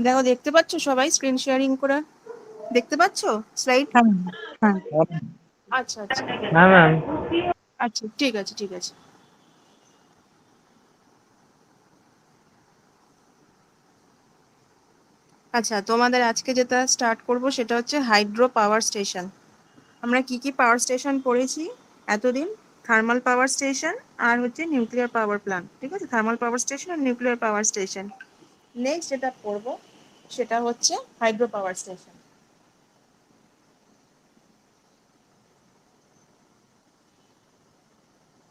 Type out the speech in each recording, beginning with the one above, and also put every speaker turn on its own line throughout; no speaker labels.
দেখো, দেখতে পাচ্ছ সবাই স্ক্রিন শেয়ারিং করে? দেখতে পাচ্ছ স্লাইড?
হ্যাঁ।
আচ্ছা আচ্ছা
হ্যাঁ ম্যাম।
আচ্ছা, ঠিক আছে ঠিক আছে। আচ্ছা, তোমাদের আজকে যেটা স্টার্ট করব সেটা হচ্ছে হাইড্রো পাওয়ার স্টেশন। আমরা কি কি পাওয়ার স্টেশন পড়েছি এতদিন? থার্মাল পাওয়ার স্টেশন আর হচ্ছে নিউক্লিয়ার পাওয়ার প্ল্যান্ট, ঠিক আছে? থার্মাল পাওয়ার স্টেশন আর নিউক্লিয়ার পাওয়ার স্টেশন। নেক্সট যেটা পড়ব সেটা হচ্ছে হাইড্রো পাওয়ার স্টেশন।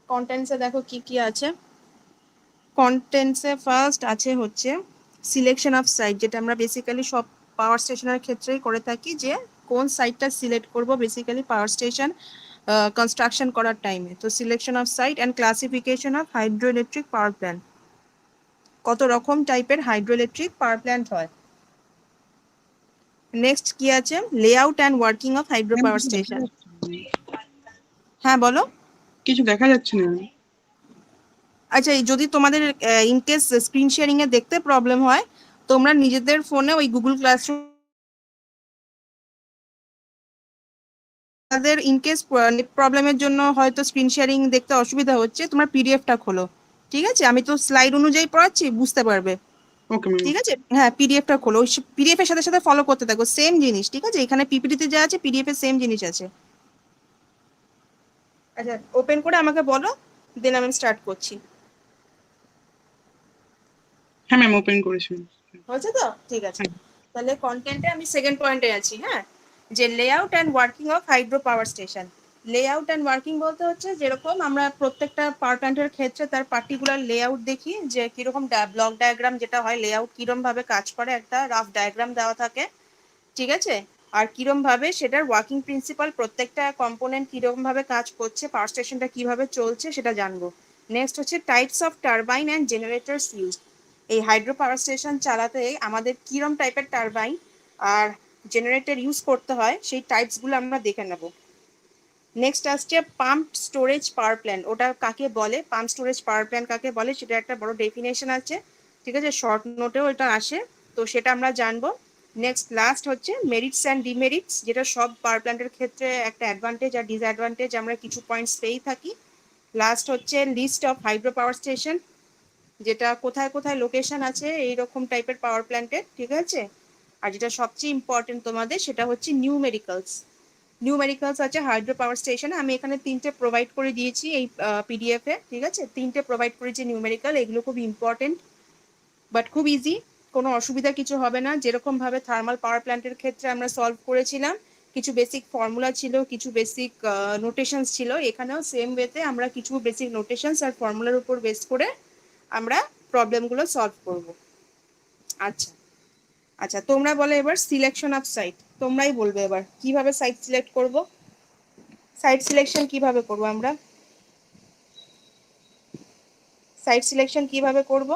কন্টেন্টসে দেখো কি কি আছে। কন্টেন্টসে ফার্স্ট আছে হচ্ছে সিলেকশন অফ সাইট, যেটা আমরা বেসিক্যালি সব পাওয়ার স্টেশনের ক্ষেত্রেই করে থাকি, যে কোন সাইটটা সিলেক্ট করব বেসিক্যালি পাওয়ার স্টেশন কনস্ট্রাকশন করার টাইমে। তো selection of sight and classification of hydro electric power plant, কত রকম টাইপের হাইড্রো ইলেকট্রিক পাওয়ার প্ল্যান্ট হয়। নেক্সট কি আছে? Layout and working of hydro power station. হ্যাঁ বলো।
কিছু দেখা যাচ্ছে না।
আচ্ছা, যদি তোমাদের ইনকেস স্ক্রিন শেয়ারিং এ দেখতে প্রবলেম হয়, তোমরা নিজেদের ফোনে ওই গুগল ক্লাসরুম, তাদের ইনকেস নেট প্রবলেমের জন্য হয়তো স্ক্রিন শেয়ারিং দেখতে অসুবিধা হচ্ছে, তোমরা পিডিএফটা খোলো, ঠিক আছে? আমি তো স্লাইড অনুযায়ী পড়াচ্ছি, বুঝতে পারবে,
ওকে ম্যাম।
ঠিক আছে? হ্যাঁ, পিডিএফটা খোলো, ওই পিডিএফ এর সাথে সাথে ফলো করতে থাকো, সেম জিনিস, ঠিক আছে? এখানে পিপিটিতে যা আছে পিডিএফ এর সেম জিনিস আছে। আচ্ছা, ওপেন করে আমাকে বলো, দেন আমি স্টার্ট করছি।
হ্যাঁ ম্যাম, ওপেন করেছি।
হয়েছে তো? ঠিক আছে। তাহলে কন্টেন্টে আমি সেকেন্ড পয়েন্টে আছি। হ্যাঁ, যে layout and working of hydro power station. Layout and working বলতে হচ্ছে, যেরকম আমরা প্রত্যেকটা পাওয়ার প্ল্যান্টের ক্ষেত্রে তার পার্টিকুলার লেআউট দেখি, যে কিরকম ব্লক ডায়াগ্রাম যেটা হয়, লেআউট কিরম ভাবে কাজ করে, একটা রাফ ডায়াগ্রাম দেওয়া থাকে, ঠিক আছে? আর কিরম ভাবে সেটার ওয়ার্কিং প্রিন্সিপাল, প্রত্যেকটা কম্পোনেন্ট কিরকম ভাবে কাজ করছে, পাওয়ার স্টেশনটা কিভাবে চলছে সেটা জানবো। নেক্সট হচ্ছে types of turbine and জেনারেটরস use. এই হাইড্রো পাওয়ার স্টেশন চালাতে আমাদের কিরম টাইপের টারবাইন আর জেনারেটর ইউজ করতে হয়, সেই টাইপসগুলো আমরা দেখে নেব। নেক্সট আসছে পাম্প স্টোরেজ পাওয়ার প্ল্যান্ট। ওটা কাকে বলে, পাম্প স্টোরেজ পাওয়ার প্ল্যান্ট কাকে বলে, সেটা একটা বড় ডেফিনেশন আছে, ঠিক আছে? শর্ট নোটেও এটা আসে, তো সেটা আমরা জানবো। নেক্সট লাস্ট হচ্ছে মেরিটস অ্যান্ড ডিমেরিটস, যেটা সব পাওয়ার প্ল্যান্টের ক্ষেত্রে একটা অ্যাডভান্টেজ আর ডিসঅ্যাডভান্টেজ আমরা কিছু পয়েন্টস পেয়েই থাকি। লাস্ট হচ্ছে list of hydro power station, যেটা কোথায় কোথায় লোকেশন আছে এইরকম টাইপের পাওয়ার প্ল্যান্টের, ঠিক আছে? আর যেটা সবচেয়ে ইম্পর্টেন্ট তোমাদের, সেটা হচ্ছে নিউমেরিক্যালস। নিউমেরিক্যালস আছে হাইড্রো পাওয়ার স্টেশনে। আমি এখানে তিনটে প্রোভাইড করে দিয়েছি এই পিডিএফ এ, ঠিক আছে? তিনটে প্রোভাইড করেছি নিউমেরিক্যাল, এগুলো খুব ইম্পর্টেন্ট, বাট খুব ইজি, কোনো অসুবিধা কিছু হবে না। যেরকম ভাবে থার্মাল পাওয়ার প্ল্যান্টের ক্ষেত্রে আমরা সলভ করেছিলাম, কিছু বেসিক ফর্মুলা ছিল, কিছু বেসিক নোটেশনস ছিল, এখানেও সেম ওয়েতে আমরা কিছু বেসিক নোটেশনস আর ফর্মুলার উপর বেস করে আমরা প্রবলেমগুলো সলভ করব। আচ্ছা আচ্ছা, তোমরা বলো এবার সিলেকশন অফ সাইট। তোমরাই বলবে এবার কিভাবে সাইট সিলেক্ট করব। সাইট সিলেকশন কিভাবে করব আমরা? সাইট সিলেকশন কিভাবে করব?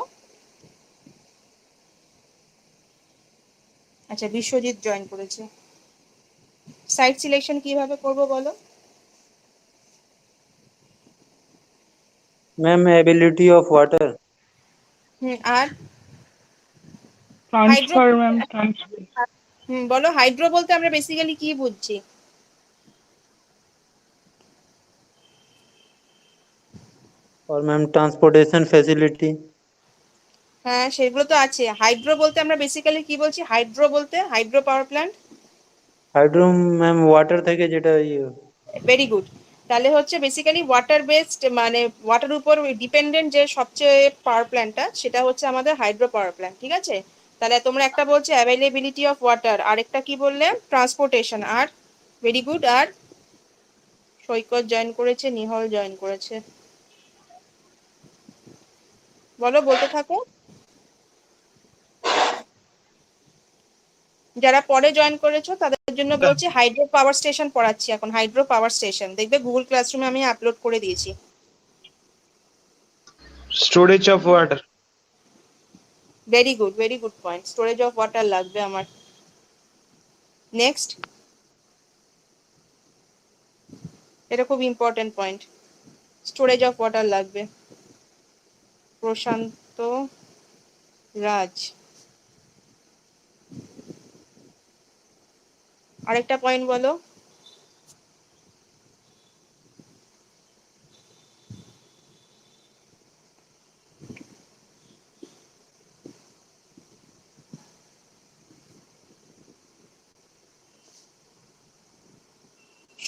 আচ্ছা, বিশ্বজিৎ জয়েন করেছে। সাইট সিলেকশন কিভাবে করব বলো?
Ma'am, ability of water.
আর হাইড্রো,
ট্রান্সফার ম্যাম, ট্রান্সফার।
বলো হাইড্রো বলতে আমরা বেসিক্যালি কি বুঝছি?
और मैम ट्रांसपोर्टेशन फैसिलिटी।
হ্যাঁ, সেগুলো তো আছে। হাইড্রো বলতে আমরা বেসিক্যালি কি বলছি? হাইড্রো বলতে hydro power plant.
Hydro ma'am water থেকে যেটা
ভেরি গুড। তাহলে হচ্ছে বেসিক্যালি ওয়াটার বেসড, মানে ওয়াটার উপর ডিপেন্ডেন্ট যে সবচেয়ে পাওয়ার প্ল্যান্টটা, সেটা হচ্ছে আমাদের হাইড্রো পাওয়ার প্ল্যান্ট, ঠিক আছে? তাহলে তোমরা একটা বলছো অ্যাভেলেবিলিটি অফ ওয়াটার, আরেকটা কি বললে? ট্রান্সপোর্টেশন। আর ভেরি গুড। আর সৈকত জয়েন করেছে, নিহল জয়েন করেছে। বলো, বলতে থাকো। যারা পরে জয়েন করেছো তাদের জন্য বলছি, হাইড্রো পাওয়ার স্টেশন পড়াচ্ছি এখন। হাইড্রো পাওয়ার স্টেশন দেখবে গুগল ক্লাসরুমে আমি আপলোড করে দিয়েছি।
Storage of water.
Very good point. Storage of water লাগবে আমার। নেক্সট, এটা খুব important point, storage of water লাগবে। প্রশান্ত রাজ, আরেকটা পয়েন্ট বলো।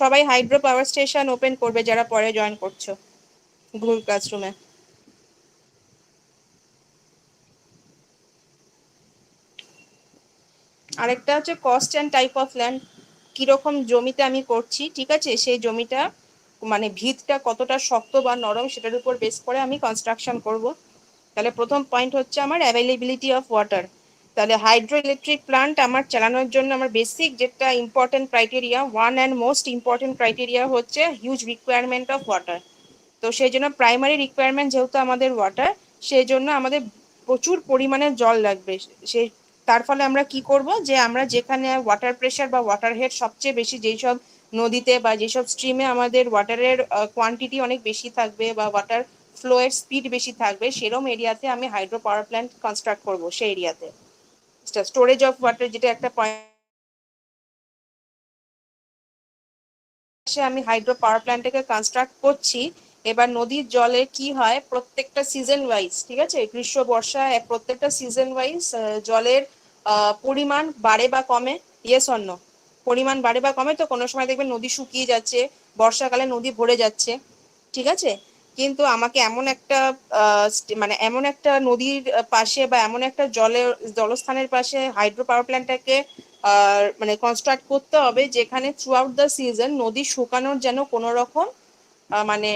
সবাই হাইড্রো পাওয়ার স্টেশন ওপেন করবে যারা পরে জয়েন করছো গুগল ক্লাসরুমে। আরেকটা হচ্ছে cost and type of land, কিরকম জমিতে আমি করছি, ঠিক আছে, সেই জমিটা মানে ভিতটা কতটা শক্ত বা নরম সেটার উপর বেস করে আমি কনস্ট্রাকশন করব। তাহলে প্রথম পয়েন্ট হচ্ছে আমার অ্যাভেলেবিলিটি অফ ওয়াটার। তাহলে হাইড্রো ইলেকট্রিক প্লান্ট আমার চালানোর জন্য আমার বেসিক যেটা important criteria, one and most important criteria হচ্ছে হিউজ রিকোয়ারমেন্ট অফ ওয়াটার। তো সেই জন্য প্রাইমারি রিকোয়ারমেন্ট যেহেতু আমাদের ওয়াটার, সেই জন্য আমাদের প্রচুর পরিমাণে জল লাগবে। সেই তার ফলে আমরা কি করব, যে আমরা যেখানে ওয়াটার প্রেশার বা ওয়াটার হেড সবচেয়ে বেশি, যেই সব নদীতে বা যেসব স্ট্রিমে আমাদের ওয়াটারের কোয়ান্টিটি অনেক বেশি থাকবে বা ওয়াটার ফ্লো এর স্পিড বেশি থাকবে, সেরকম এরিয়াতে আমি হাইড্রো পাওয়ার প্ল্যান্ট কনস্ট্রাক্ট করব। সেই এরিয়াতে স্টোরেজ অফ ওয়াটার যেটা একটা পয়েন্ট, আমি হাইড্রো পাওয়ার প্ল্যান্টটাকে কনস্ট্রাক্ট করছি। এবার নদীর জলে কি হয়, প্রত্যেকটা সিজন ওয়াইজ, ঠিক আছে, গ্রীষ্ম বর্ষা প্রত্যেকটা সিজন ওয়াইজ জলের পরিমাণ বাড়ে বা কমে, ইয়েস অর নো? পরিমাণ বাড়ে বা কমে, তো কোনো সময় দেখবেন নদী শুকিয়ে যাচ্ছে, বর্ষাকালে নদী ভরে যাচ্ছে, ঠিক আছে। কিন্তু আমাকে এমন একটা মানে এমন একটা নদীর পাশে বা এমন একটা জলস্থানের পাশে হাইড্রো পাওয়ার প্ল্যান্টটাকে মানে কনস্ট্রাক্ট করতে হবে যেখানে থ্রু আউট দ্য সিজন নদী শুকানোর যেন কোনো রকম মানে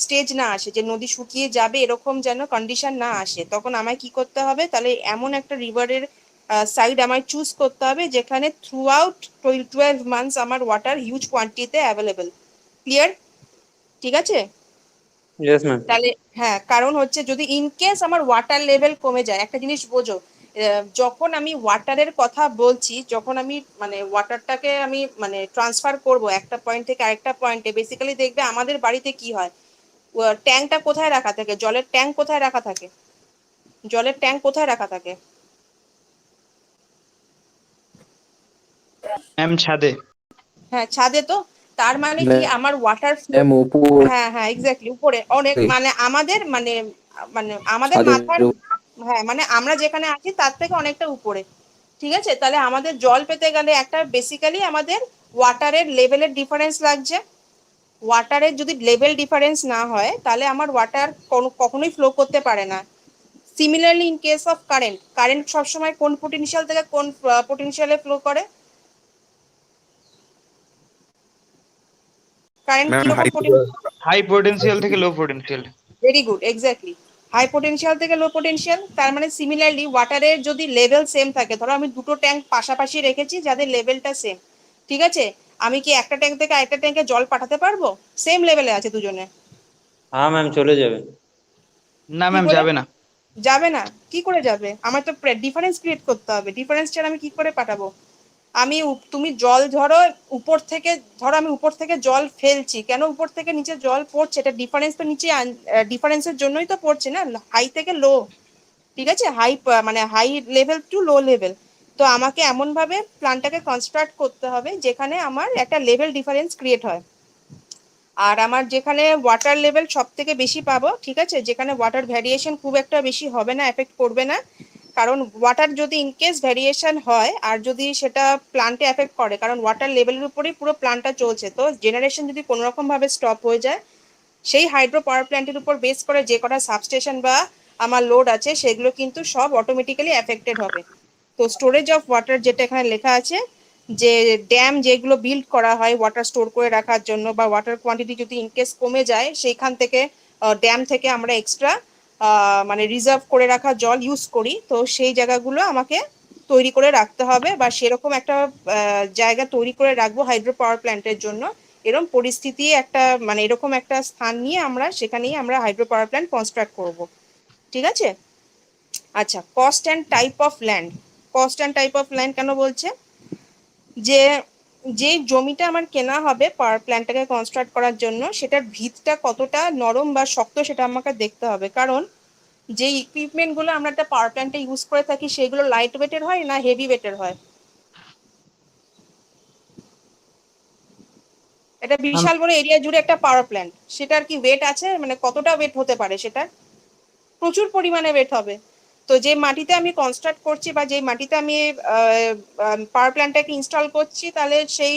স্টেজ না আসে, যে নদী শুকিয়ে যাবে এরকম যেন কন্ডিশন না আসে। তখন আমায় কি করতে হবে, তাহলে এমন একটা রিভারের সাইড আমায় চুজ করতে হবে যেখানে থ্রু আউট 12 মান্থস আমার ওয়াটার হিউজ কোয়ান্টিটিতে অ্যাভেলেবেল। ক্লিয়ার? ঠিক আছে।
yes ma'am.
তাহলে হ্যাঁ, কারণ হচ্ছে যদি ইন কেস আমার ওয়াটার লেভেল কমে যায়, একটা জিনিস বোঝো, যখন আমি ওয়াটারের কথা বলছি, যখন আমি মানে ওয়াটারটাকে আমি মানে ট্রান্সফার করব একটা পয়েন্ট থেকে আরেকটা পয়েন্টে, বেসিক্যালি দেখবে আমাদের বাড়িতে কি হয়, ট্যাঙ্কটা কোথায় রাখা থাকে, জলের ট্যাঙ্ক কোথায় রাখা থাকে, জলের ট্যাঙ্ক কোথায় রাখা থাকে?
ম্যাম ছাদে।
হ্যাঁ, ছাদে। তো তার মানে কি আমার ওয়াটার ফ্লো,
ম্যাম উপরে
হ্যাঁ হ্যাঁ এক্স্যাক্টলি, উপরে অনেক, মানে আমাদের মানে মানে আমাদের
ছাদের
মাথার, হ্যাঁ মানে আমরা যেখানে আছি তার থেকে অনেকটা উপরে, ঠিক আছে। তাহলে আমাদের জল পেতে গেলে একটা বেসিক্যালি আমাদের ওয়াটারের লেভেলের ডিফারেন্স লাগছে। ওয়াটারের যদি লেভেল ডিফারেন্স না হয় তাহলে আমার ওয়াটার কখনোই ফ্লো করতে পারে না। Similarly in case of current, current সবসময় কোন পোটেনশিয়াল থেকে কোন পোটেনশিয়ালে ফ্লো করে? কারেন্ট
ম্যাম
কিরকম
হাই
পোটেনশিয়াল?
হাই পোটেনশিয়াল থেকে low potential.
Very good, exactly. High potential থেকে লো পোটেনশিয়াল, তার মানে সিমিলারলি ওয়াটারের যদি লেভেল সেম থাকে, ধরো আমি দুটো ট্যাঙ্ক পাশাপাশি রেখেছি যাদের লেভেলটা সেম, ঠিক আছে, আমি কি একটা ট্যাঙ্ক থেকে আরেকটা ট্যাঙ্কে জল পাঠাতে পারবো? সেম লেভেলে আছে দুজনে।
হ্যাঁ ম্যাম চলে যাবে।
না
কি
ম্যাম
করে
যাবে না।
যাবে না? কি করে যাবে? আমার তো ডিফারেন্স ক্রিয়েট করতে হবে, ডিফারেন্স ছাড়া আমি কি করে পাঠাবো? আমি তুমি জল ধরো উপর থেকে, ধরো আমি উপর থেকে জল ফেলছি, কেন উপর থেকে নিচে জল পড়ছে, এটা ডিফারেন্স তো নিচে, ডিফারেন্সের জন্যই তো পড়ছে না, হাই থেকে লো, ঠিক আছে, হাই মানে high level to low level. তো আমাকে এমন ভাবে প্ল্যানটাকে কনস্ট্রাক্ট করতে হবে যেখানে আমার একটা লেভেল ডিফারেন্স ক্রিয়েট হয়, আর আমার যেখানে ওয়াটার লেভেল সব থেকে বেশি পাবো, ঠিক আছে, যেখানে ওয়াটার ভ্যারিয়েশন খুব একটা বেশি হবে না, এফেক্ট করবে না। কারণ ওয়াটার যদি ইনকেস ভ্যারিয়েশন হয় আর যদি সেটা প্লান্টে এফেক্ট করে, কারণ ওয়াটার লেভেলের উপরেই পুরো প্লান্টটা চলছে, তো জেনারেশন যদি কোনো রকম ভাবে স্টপ হয়ে যায়, সেই হাইড্রো পাওয়ার প্ল্যান্টের উপর বেস করে যে কটা সাবস্টেশন বা আমার লোড আছে সেগুলো কিন্তু সব অটোমেটিক্যালি এফেক্টেড হবে। তো স্টোরেজ অফ ওয়াটার যেটা এখানে লেখা আছে, যে ড্যাম যেগুলো বিল্ড করা হয় ওয়াটার স্টোর করে রাখার জন্য, বা ওয়াটার কোয়ান্টিটি যদি ইনকেস কমে যায় সেইখান থেকে ড্যাম থেকে আমরা এক্সট্রা মানে রিজার্ভ করে রাখা জল ইউজ করি, তো সেই জায়গাগুলো আমাকে তৈরি করে রাখতে হবে, বা সেরকম একটা জায়গা তৈরি করে রাখবো হাইড্রো পাওয়ার প্ল্যান্টের জন্য। এরকম পরিস্থিতি একটা মানে এরকম একটা স্থান নিয়ে আমরা সেখানেই আমরা হাইড্রো পাওয়ার প্ল্যান্ট কনস্ট্রাক্ট করব, ঠিক আছে। আচ্ছা, cost and type of land. Cost and type of land কেন বলছে, যে যে জমিটা আমার কেনা হবে পাওয়ার প্ল্যান্টটাকে কনস্ট্রাক্ট করার জন্য, সেটার ভিতটা কতটা নরম বা শক্ত সেটা আমাকে দেখতে হবে। কারণ যে ইকুইপমেন্টগুলো আমরা একটা পাওয়ার প্ল্যান্টে ইউজ করে থাকি সেগুলো লাইট ওয়েটের হয় না হেভি ওয়েটের হয়? এটা বিশাল বড় এরিয়া জুড়ে একটা পাওয়ার প্ল্যান্ট, সেটার কি ওয়েট আছে, মানে কতটা ওয়েট হতে পারে, সেটা প্রচুর পরিমাণে ওয়েট হবে। তো যে মাটিতে আমি কনস্ট্রাক্ট করছি বা যে মাটিতে আমি পাওয়ার প্ল্যান্টটাকে ইনস্টল করছি, তাহলে সেই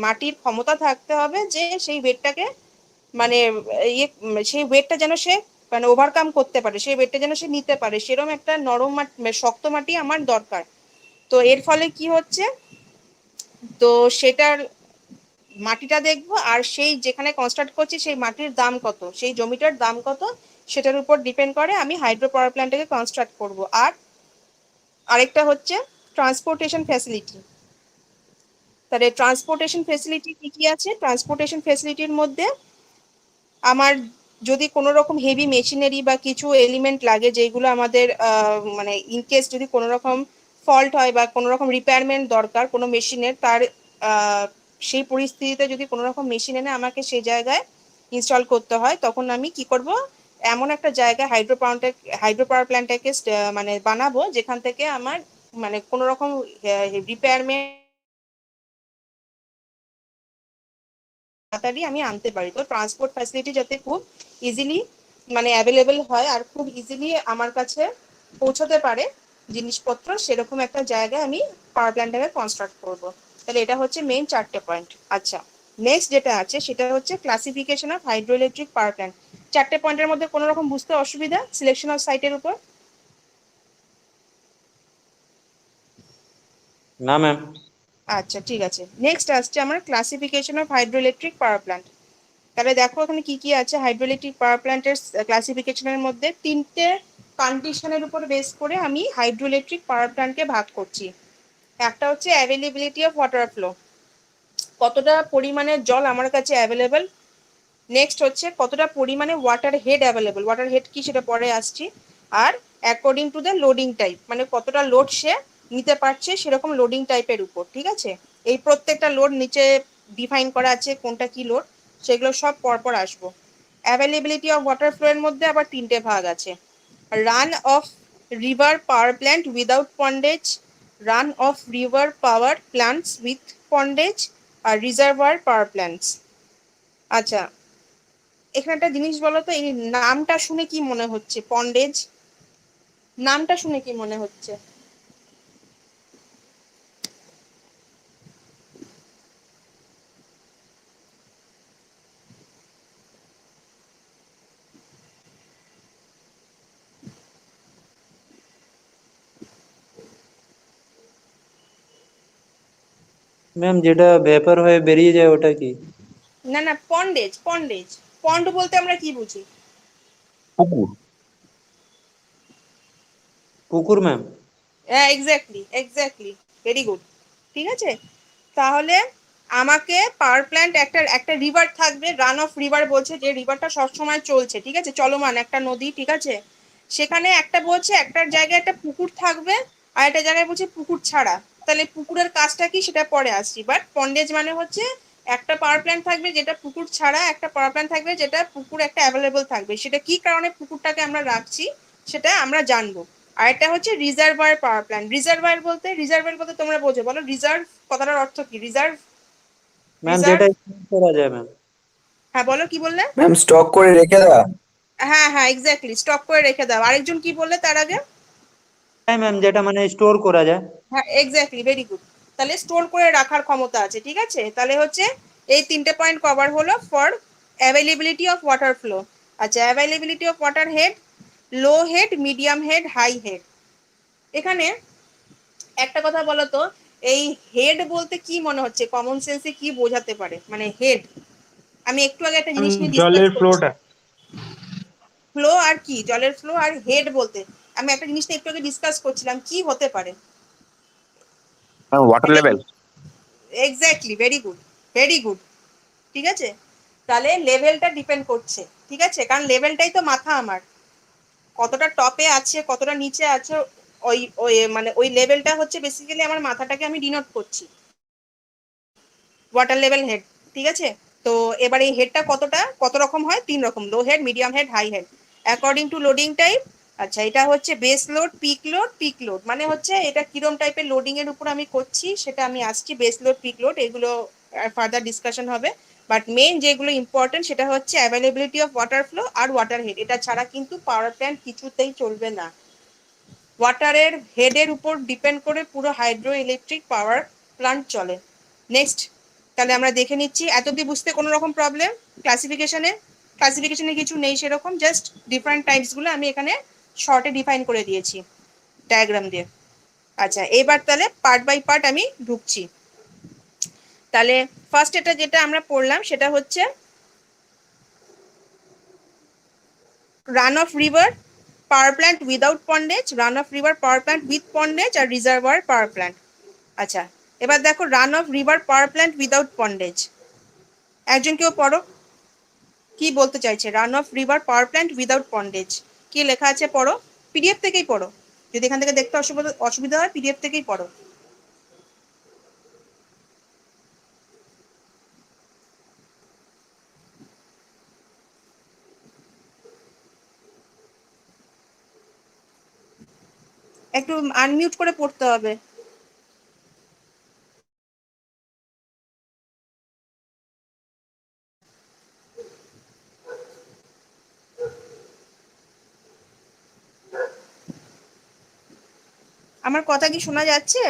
মাটির ক্ষমতা থাকতে হবে যে সেই ওয়েটটাকে মানে ইয়ে সেই ওয়েটটা যেন সে মানে ওভারকাম করতে পারে, সেই ওয়েটটা যেন সে নিতে পারে, সেরকম একটা নরম মাটি শক্ত মাটি আমার দরকার। তো এর ফলে কি হচ্ছে, তো সেটার মাটিটা দেখবো, আর সেই যেখানে কনস্ট্রাক্ট করছি সেই মাটির দাম কত, সেই জমিটার দাম কত, সেটার উপর ডিপেন্ড করে আমি হাইড্রো পাওয়ার প্ল্যান্টটাকে কনস্ট্রাক্ট করব। আর আরেকটা হচ্ছে ট্রান্সপোর্টেশন ফ্যাসিলিটি। তাহলে ট্রান্সপোর্টেশন ফ্যাসিলিটি কি কি আছে? ট্রান্সপোর্টেশন ফ্যাসিলিটির মধ্যে আমার যদি কোনো রকম হেভি মেশিনারি বা কিছু এলিমেন্ট লাগে, যেগুলো আমাদের মানে ইনকেস যদি কোনো রকম ফল্ট হয় বা কোনো রকম রিপেয়ারমেন্ট দরকার কোনো মেশিনের, তার সেই পরিস্থিতিতে যদি কোনো রকম মেশিন এনে আমাকে সেই জায়গায় ইনস্টল করতে হয়, তখন আমি কি করব, এমন একটা জায়গায় হাইড্রো পাওয়ার প্ল্যান্টটাকে মানে বানাবো যেখান থেকে আমার মানে কোনো রকম রিপেয়ারমেন্ট তাড়াতাড়ি আমি আনতে পারি। তো ট্রান্সপোর্ট ফ্যাসিলিটি যাতে খুব ইজিলি মানে অ্যাভেলেবেল হয় আর খুব ইজিলি আমার কাছে পৌঁছতে পারে জিনিসপত্র, সেরকম একটা জায়গায় আমি পাওয়ার প্ল্যান্টটাকে কনস্ট্রাক্ট করব। তাহলে এটা হচ্ছে মেইন 4টে পয়েন্ট। আচ্ছা, নেক্সট যেটা আছে সেটা হচ্ছে classification of hydro electric power plant. 4টে পয়েন্টের মধ্যে কোনো রকম বুঝতে অসুবিধা সিলেকশন অফ সাইটের উপর?
না ম্যাম।
আচ্ছা ঠিক আছে, নেক্সট আসছে আমার classification of hydro electric power plant. তাহলে দেখো এখানে কি কি আছে হাইড্রোইলেকট্রিক পাওয়ার প্ল্যান্টের ক্লাসিফিকেশনের মধ্যে। 3টে কন্ডিশনের উপর বেস করে আমি হাইড্রোইলেকট্রিক পাওয়ার প্ল্যান্টকে ভাগ করছি। একটা হচ্ছে অ্যাভেলেবিলিটি অফ ওয়াটার ফ্লো, কতটা পরিমাণে জল আমার কাছে অ্যাভেলেবেল। নেক্সট হচ্ছে কতটা পরিমাণে water head available, water head কি সেটা পরে আসছি। আর according to the loading type, মানে কতটা লোড সে নিতে পারছে সেরকম লোডিং টাইপের উপর, ঠিক আছে। এই প্রত্যেকটা লোড নিচে ডিফাইন করা আছে কোনটা কি লোড, সেগুলো সব পরপর আসবো। অ্যাভেলেবিলিটি অফ ওয়াটার ফ্লো এর মধ্যে আবার 3টে ভাগ আছে। Run of river power plant without pondage, run of river power plants with pondage, আর রিজার্ভার পাওয়ার প্ল্যান্টস। আচ্ছা, এখানে একটা জিনিস বলো তো, এই নামটা শুনে কি মনে হচ্ছে? পন্ডেজ নামটা শুনে কি মনে হচ্ছে?
ম্যাম যেটা ভেপার হয়ে বেরিয়ে যায় ওটা কি?
না না, পন্ডেজ পন্ডেজ। পন্ড বলতে আমরা কি বুঝি?
পুকুর।
পুকুর ম্যাম।
হ্যাঁ, এক্স্যাক্টলি এক্স্যাক্টলি, ভেরি গুড। ঠিক আছে, তাহলে আমাকে পাওয়ার প্ল্যান্ট একটা একটা রিভার থাকবে, রান অফ রিভার বলছে যে রিভারটা সবসময় চলছে, ঠিক আছে, চলমান একটা নদী, ঠিক আছে। সেখানে একটা বলছে একটা জায়গায় একটা পুকুর থাকবে, আর একটা জায়গায় বলছে পুকুর ছাড়া। তাহলে পুকুরের কাজটা কি সেটা পরে আসছি, বাট পন্ডেজ মানে হচ্ছে একটা পাওয়ার প্ল্যান্ট থাকবে যেটা পুকুর ছাড়া, একটা পাওয়ার প্ল্যান্ট থাকবে যেটা পুকুর একটা অ্যাভেলেবল থাকবে, সেটা কি কারণে পুকুরটাকে আমরা রাখছি সেটা আমরা জানবো। আর এটা হচ্ছে রিজার্ভার পাওয়ার প্ল্যান্ট। রিজার্ভার বলতে তোমরা বোঝো, বলো রিজার্ভ কথাটার অর্থ কি? রিজার্ভ
ম্যাম
রিজার্ভ
যেটা স্টোর করা যায় ম্যাম।
হ্যাঁ বলো, কি বললে?
ম্যাম স্টক করে রেখে দেওয়া।
হ্যাঁ হ্যাঁ, এক্স্যাক্টলি, স্টক করে রেখে দাও। আরেকজন কি বললে তার আগে?
হ্যাঁ ম্যাম, যেটা মানে স্টোর করা যায়।
হ্যাঁ এক্স্যাক্টলি, ভেরি গুড। তাহলে স্টোর করে রাখার ক্ষমতা আছে, ঠিক আছে। তাহলে হচ্ছে এই 3টে পয়েন্ট কভার হলো for availability of water flow. আচ্ছা, availability of water head, low head, medium head, high head. এখানে একটা কথা বলো তো, এই হেড বলতে কি মনে হচ্ছে? কমন সেন্সে কি বোঝাতে পারে মানে হেড? আমি একটু আগে একটা জিনিস নিয়ে ডিসকাস
জলের
করছি,
ফ্লোটা।
ফ্লো আর কি, জলের ফ্লো আর হেড বলতে আমি একটা জিনিস নিয়ে একটু আগে ডিসকাস করছিলাম, কি হতে পারে
ম্যাম ওয়াটার
এটা?
Level.
Exactly, very good, very good. ঠিক আছে, তাহলে লেভেলটা ডিপেন্ড করছে, ঠিক আছে, কারণ লেভেলটাই তো মাথা আমার, কতটা টপে আছে কতটা নিচে আছে, ওই ওই মানে ওই লেভেলটা হচ্ছে বেসিক্যালি আমার মাথাটাকে আমি ডিনোট করছি, ওয়াটার লেভেল হেড, ঠিক আছে। তো এবার এই হেডটা কত রকম হয়? 3 রকম, low head, medium head, high head, according to loading type. আচ্ছা, এটা হচ্ছে base load, peak load. Peak load মানে হচ্ছে এটা কিরম টাইপের লোডিং এর উপর আমি করছি সেটা আমি আসছি, বেস লোড, পিক লোড, এগুলো ফার্দার ডিসকাশন হবে। বাট মেন যেগুলো ইম্পর্টেন্ট সেটা হচ্ছে অ্যাভেলেবিলিটি অফ ওয়াটার ফ্লো আর ওয়াটার হেড, এটা ছাড়া কিন্তু পাওয়ার প্ল্যান্ট কিছুতেই চলবে না। ওয়াটারের হেডের উপর ডিপেন্ড করে পুরো হাইড্রো ইলেকট্রিক পাওয়ার প্ল্যান্ট চলে। নেক্সট, তাহলে আমরা দেখে নিচ্ছি এত অব্দি বুঝতে কোনো রকম প্রবলেম? ক্লাসিফিকেশনে কিছু নেই সেরকম, জাস্ট ডিফারেন্ট টাইপসগুলো আমি এখানে শর্টে ডিফাইন করে দিয়েছি ডায়াগ্রাম দিয়ে। আচ্ছা, এবার তাহলে পার্ট বাই পার্ট আমি ঢুকছি। তাহলে ফার্স্ট এটা যেটা আমরা পড়লাম সেটা হচ্ছে run of river power plant without pondage, run of river power plant with pondage আর রিজার্ভার পাওয়ার প্ল্যান্ট। আচ্ছা, এবার দেখো run of river power plant without pondage, একজন কেউ পড়ো কি বলতে চাইছে। Run of river power plant without pondage কি লেখা আছে পড়ো, পিডিএফ থেকেই পড়ো, যদি এখান থেকে দেখতে অসুবিধা হয় পিডিএফ থেকেই পড়ো। একটু আনমিউট করে পড়তে হবে। আমার কথা কি শোনা যাচ্ছে?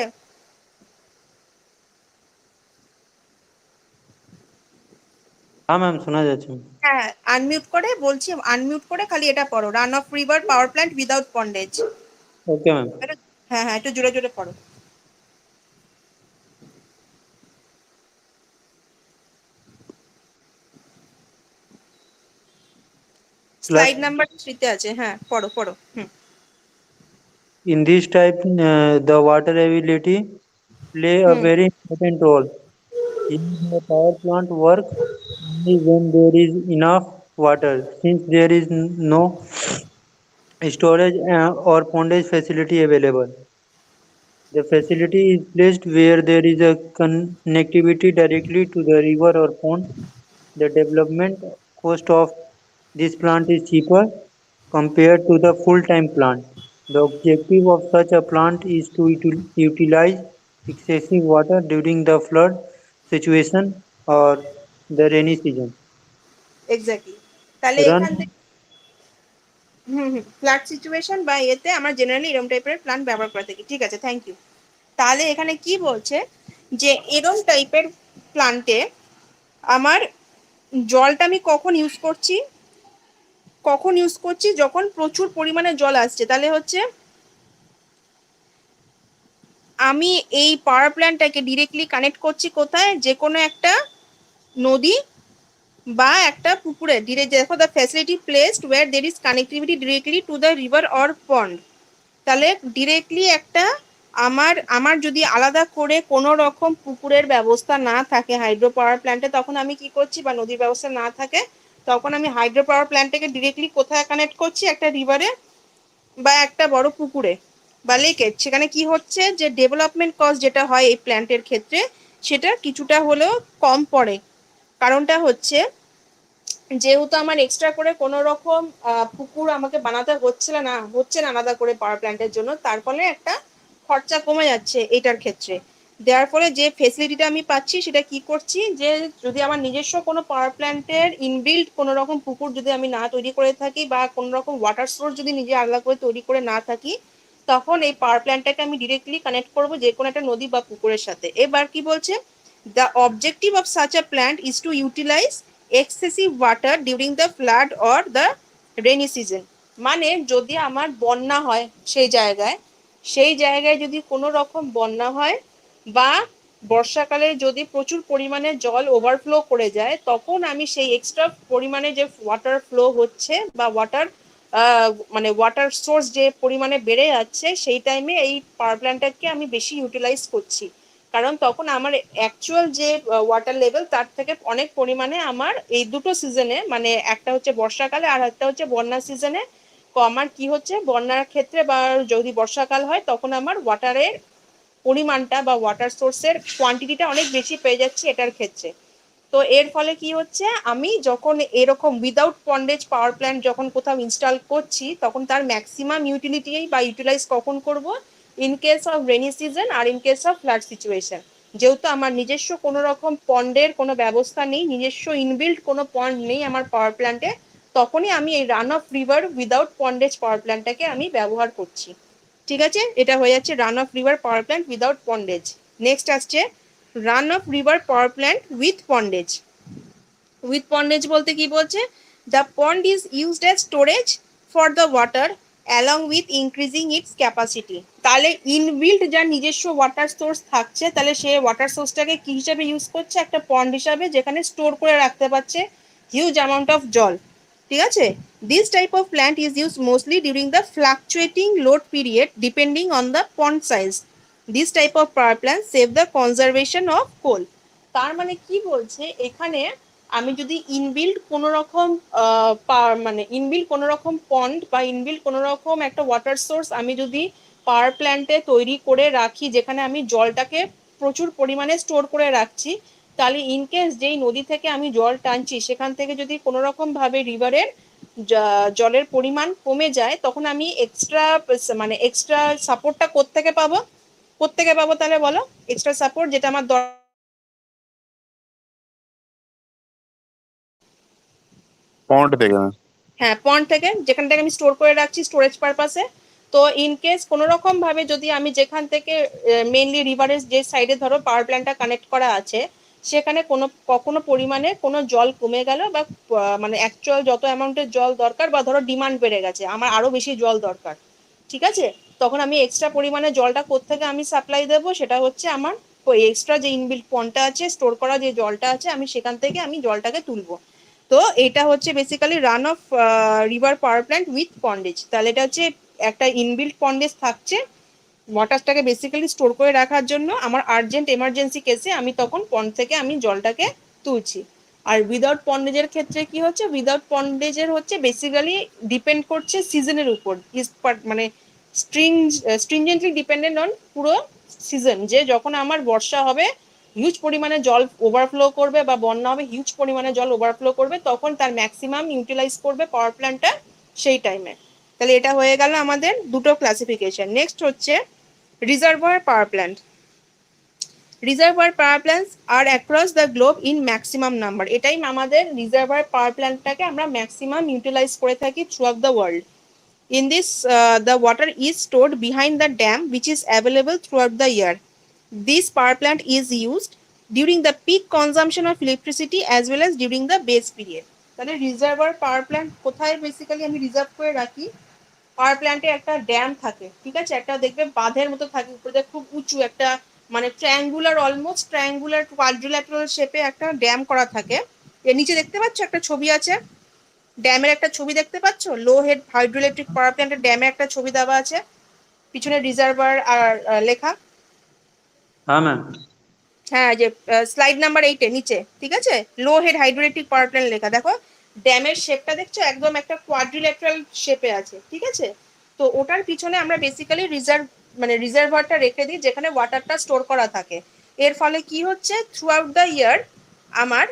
हाँ मैम सुना जाच्छे।
হ্যাঁ, আনমিউট করে বলছি, আনমিউট করে খালি এটা পড়ো, run of river power plant without pondage.
Okay ma'am.
হ্যাঁ হ্যাঁ, একটু জোরে জোরে পড়ো। স্লাইড নাম্বার 3 তে আছে, হ্যাঁ পড়ো পড়ো।
In this type, the water availability play a very important role. Here, the power plant work only when there is enough water. Since there is no storage or pondage facility available, the facility is placed where there is a connectivity directly to the river or pond. The development cost of this plant is cheaper compared to the full-time plant. The objective of such a plant is to utilize excessive water during the flood situation or the rainy season.
Exactly. তাহলে
Run,
এখান থেকে flat situation বা এতে আমরা generally এরকম টাইপের plan ব্যবহার করে থাকি। ঠিক আছে, থ্যাংক ইউ। তাহলে এখানে কি বলছে যে এরকম টাইপের প্ল্যান্টে আমার জলটা আমি কখন ইউজ করছি, যখন প্রচুর পরিমাণে জল আসছে। তাহলে হচ্ছে আমি এই পাওয়ার প্ল্যান্টটাকে ডিরেক্টলি কানেক্ট করছি কোথায়, যে কোনো একটা নদী বা একটা পুকুরে। দেখো the facility placed where there is connectivity directly to the river or pond. তাহলে ডিরেক্টলি একটা আমার যদি আলাদা করে কোনো রকম পুকুরের ব্যবস্থা না থাকে হাইড্রো পাওয়ার প্ল্যান্টে, তখন আমি কি করছি, বা নদীর ব্যবস্থা না থাকে, তখন আমি হাইড্রো পাওয়ার প্ল্যান্টটাকে ডিরেক্টলি কোথায় কানেক্ট করছি, একটা রিভারে বা একটা বড় পুকুরে বা লেকে। সেখানে কি হচ্ছে যে ডেভেলপমেন্ট কস্ট যেটা হয় এই প্ল্যান্টের ক্ষেত্রে সেটা কিছুটা হলেও কম পড়ে। কারণটা হচ্ছে যেহেতু আমার এক্সট্রা করে কোনো রকম পুকুর আমাকে বানাতে হচ্ছে না আলাদা করে পাওয়ার প্ল্যান্টের জন্য, তার ফলে একটা খরচা কমে যাচ্ছে এটার ক্ষেত্রে। দেওয়ার ফলে যে ফেসিলিটিটা আমি পাচ্ছি সেটা কি করছি, যে যদি আমার নিজস্ব কোনো পাওয়ার প্ল্যান্টের ইনবিল্ট কোনো রকম পুকুর যদি আমি না তৈরি করে থাকি বা কোনো রকম ওয়াটার সোর্স যদি নিজে আলাদা করে তৈরি করে না থাকি, তখন এই পাওয়ার প্ল্যান্টটাকে আমি ডিরেক্টলি কানেক্ট করবো যে কোনো একটা নদী বা পুকুরের সাথে। এবার কি বলছে, the objective of such a plant is to utilise excessive water during the flood or the rainy season. মানে যদি আমার বন্যা হয় সেই জায়গায় যদি কোনো রকম বন্যা হয় বা বর্ষাকালে যদি প্রচুর পরিমাণে জল ওভারফ্লো করে যায়, তখন আমি সেই এক্সট্রা পরিমাণে যে ওয়াটার ফ্লো হচ্ছে বা ওয়াটার সোর্স যে পরিমাণে বেড়ে যাচ্ছে, সেই টাইমে এই পাওয়ার প্ল্যান্টটাকে আমি বেশি ইউটিলাইজ করছি। কারণ তখন আমার অ্যাকচুয়াল যে ওয়াটার লেভেল তার থেকে অনেক পরিমাণে আমার এই দুটো সিজনে, মানে একটা হচ্ছে বর্ষাকালে আর একটা হচ্ছে বন্যা সিজনে, আমার কি হচ্ছে বন্যার ক্ষেত্রে বা যদি বর্ষাকাল হয় তখন আমার ওয়াটারের পরিমাণটা বা ওয়াটার সোর্সের কোয়ান্টিটিটা অনেক বেশি পেয়ে যাচ্ছে এটার ক্ষেত্রে। তো এর ফলে কি হচ্ছে, আমি যখন এরকম উইদাউট পন্ডেজ পাওয়ার প্ল্যান্ট যখন কোথাও ইনস্টল করছি, তখন তার ম্যাক্সিমাম ইউটিলিটি বা ইউটিলাইজ কখন করব, in case of rainy season আর in case of flood situation. যেহেতু আমার নিজস্ব কোনো রকম পন্ডের কোনো ব্যবস্থা নেই, নিজস্ব ইনবিল্ট কোনো পন্ড নেই আমার পাওয়ার প্ল্যান্টে, তখনই আমি এই run of river without pondage power প্ল্যান্টটাকে আমি ব্যবহার করছি। ঠিক আছে, এটা হয়ে যাচ্ছে run of river power plant without pondage. Next আসছে run of river power plant with pondage. With pondage বলতে কি বলছে, the pond is used as storage for the water along with increasing its capacity. তাহলে inbuilt যার নিজস্ব water source থাকছে, তাহলে সে water সোর্সটাকে কি হিসাবে ইউজ করছে, একটা পন্ড হিসাবে, যেখানে স্টোর করে রাখতে পারছে হিউজ অ্যামাউন্ট অফ জল। ঠিক আছে, this type of plant is use mostly during the fluctuating load period depending on the pond size. This type of power plant save the conservation of coal. তার মানে কি বলছে এখানে, আমি যদি ইনবিল্ড কোনো রকম মানে ইনবিল্ড কোনো রকম পন্ড বা ইনবিল্ড কোনো রকম একটা ওয়াটার সোর্স আমি যদি পাওয়ার প্ল্যান্টে তৈরি করে রাখি, যেখানে আমি জলটাকে প্রচুর পরিমাণে স্টোর করে রাখছি, তাহলে ইনকেস যেই নদী থেকে আমি জল টানছি সেখান থেকে যদি কোনো রকম ভাবে রিভারের জলের পরিমাণ কমে যায়, তখন আমি মানে এক্সট্রা সাপোর্টটা কোত্থেকে পাবো, কোত্থেকে পাবো তাহলে বলো, এক্সট্রা সাপোর্ট যেটা আমার
পন্ড থেকে।
হ্যাঁ পন্ড থেকে, যেখান থেকে আমি স্টোর করে রাখছি স্টোরেজ পারপাসে। তো ইন কেস কোনো রকম ভাবে যদি আমি যেখান থেকে মেইনলি রিভারের যে সাইডে ধরো পাওয়ার প্ল্যান্টটা কানেক্ট করা আছে, সেখানে কখনো পরিমাণে কোনো জল কমে গেল বা মানে অ্যাকচুয়াল যত অ্যামাউন্টের জল দরকার, বা ধরো ডিমান্ড বেড়ে গেছে, আমার আরো বেশি জল দরকার, ঠিক আছে, তখন আমি এক্সট্রা পরিমাণে জলটা কোত্থেকে আমি সাপ্লাই দেবো, সেটা হচ্ছে আমার ওই এক্সট্রা যে ইনবিল্ট পন্ডটা আছে, স্টোর করা যে জলটা আছে, আমি সেখান থেকে আমি জলটাকে তুলবো। তো এটা হচ্ছে basically run of river power plant with pondage. তাহলে এটা হচ্ছে একটা ইনবিল্ট পন্ডেজ থাকছে ওয়াটারটাকে বেসিক্যালি স্টোর করে রাখার জন্য, আমার আর্জেন্ট এমার্জেন্সি কেসে আমি তখন পন্ড থেকে আমি জলটাকে তুলছি। আর উইদাউট পন্ডেজের ক্ষেত্রে কি হচ্ছে, উইদাউট পন্ডেজের হচ্ছে বেসিক্যালি ডিপেন্ড করছে সিজনের উপর, মানে স্ট্রিনজেন্টলি ডিপেন্ডেন্ট অন পুরো সিজন, যে যখন আমার বর্ষা হবে হিউজ পরিমাণে জল ওভারফ্লো করবে, বা বন্যা হবে হিউজ পরিমাণে জল ওভারফ্লো করবে, তখন তার ম্যাক্সিমাম ইউটিলাইজ করবে পাওয়ার প্ল্যান্টটা সেই টাইমে। তাহলে এটা হয়ে গেল আমাদের দুটো ক্লাসিফিকেশন। নেক্সট হচ্ছে reservoir power plant. Reservoir power plants are across the globe in maximum number. এটাই আমাদের রিজার্ভার পাওয়ার প্ল্যান্টটাকে আমরা ম্যাক্সিমাম ইউটিলাইজ করে থাকি through out the world. In this, the water is stored behind the dam, which is available throughout the year. This power plant is used during the peak consumption of electricity as well as during the base period. তাহলে reservoir power plant কোথায় basically আমি reserve করে রাখি, পাওয়ার প্ল্যান্টে একটা dam থাকে, ঠিক আছে, একটা দেখবে বাঁধের মতো থাকে, উপরে খুব উঁচু একটা মানে ট্রায়াঙ্গুলার, অলমোস্ট ট্রায়াঙ্গুলার কোয়াড্রিল্যাটারাল শেপে একটা ড্যাম করা থাকে। এর নিচে দেখতে পাচ্ছ একটা ছবি আছে, ড্যামের একটা ছবি দেখতে পাচ্ছ, লো হেড হাইড্রোইলেকট্রিক পাওয়ার প্ল্যান্টের ড্যামে একটা ছবি দেওয়া আছে, পিছনে রিজার্ভার আর লেখা।
हाँ मैम।
হ্যাঁ, যে স্লাইড নাম্বার 8 নিচে, ঠিক আছে, লো হেড হাইড্রোইলেকট্রিক পাওয়ার প্ল্যান্ট লেখা, দেখো ড্যামের শেপটা দেখছো একদম একটা কোয়াড্রিল্যাটারাল শেপে আছে, ঠিক আছে। তো ওটার পিছনে আমরা বেসিক্যালি মানে রিজার্ভারটা রেখে দিই, যেখানে ওয়াটারটা স্টোর করা থাকে। এর ফলে কি হচ্ছে, থ্রু আউট দ্য ইয়ার আমার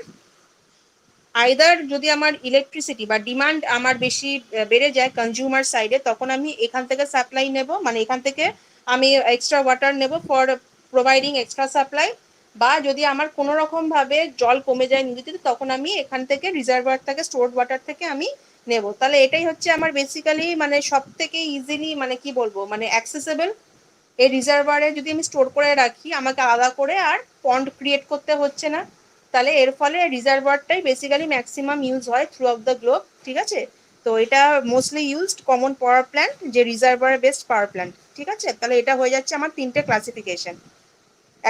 আইদার যদি আমার ইলেকট্রিসিটি বা ডিমান্ড আমার বেশি বেড়ে যায় কনজিউমার সাইডে, তখন আমি এখান থেকে সাপ্লাই নেব, মানে এখান থেকে আমি এক্সট্রা ওয়াটার নেব ফর প্রোভাইডিং এক্সট্রা সাপ্লাই, বা যদি আমার কোনো রকম ভাবে জল কমে যায় নদীতে, তখন আমি এখান থেকে রিজার্ভার থেকে স্টোরড ওয়াটার থেকে আমি নেব। তাহলে এটাই হচ্ছে আমার বেসিক্যালি মানে সব থেকে ইজিলি মানে কি বলবো মানে অ্যাক্সেসেবল। এই রিজার্ভারে যদি আমি স্টোর করে রাখি, আমাকে আলাদা করে আর পন্ড ক্রিয়েট করতে হচ্ছে না। তাহলে এর ফলে রিজার্ভারটাই বেসিক্যালি ম্যাক্সিমাম ইউজ হয় থ্রু আউট দ্য গ্লোব, ঠিক আছে। তো এটা mostly used common power plant, যে রিজার্ভার বেসড পাওয়ার প্ল্যান্ট, ঠিক আছে। তাহলে এটা হয়ে যাচ্ছে আমার তিনটে ক্লাসিফিকেশন,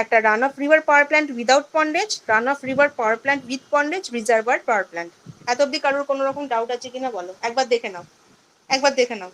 একটা run of river power plant without pondage, run of river power plant with pondage, reservoir power plant. এত অব্দি কারোর কোনো রকম ডাউট আছে কিনা বলো, একবার দেখে নাও, একবার দেখে নাও।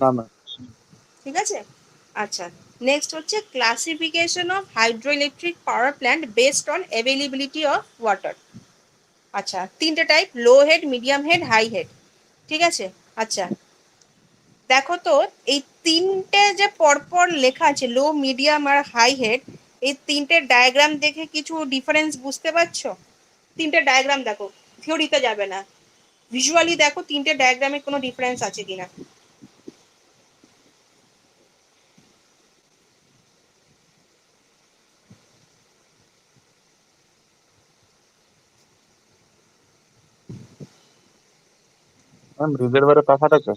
না না।
ঠিক আছে, আচ্ছা, নেক্সট হচ্ছে classification of hydroelectric power plant based on availability of water. আচ্ছা, তিনটে type, low head, medium head, high head, ঠিক আছে। আচ্ছা, দেখো তো এই তিনটে যে পরপর লেখা আছে লো, মিডিয়াম আর হাই হেড, এই তিনটে ডায়াগ্রাম দেখে কিছু ডিফারেন্স বুঝতে পারছো? তিনটে ডায়াগ্রাম দেখো, থিওরিতে যাবে না, ভিজুয়ালি দেখো তিনটে ডায়াগ্রামে কোনো ডিফারেন্স আছে কিনা।
ম্যাম রিজার্ভারে তফাৎ আছে?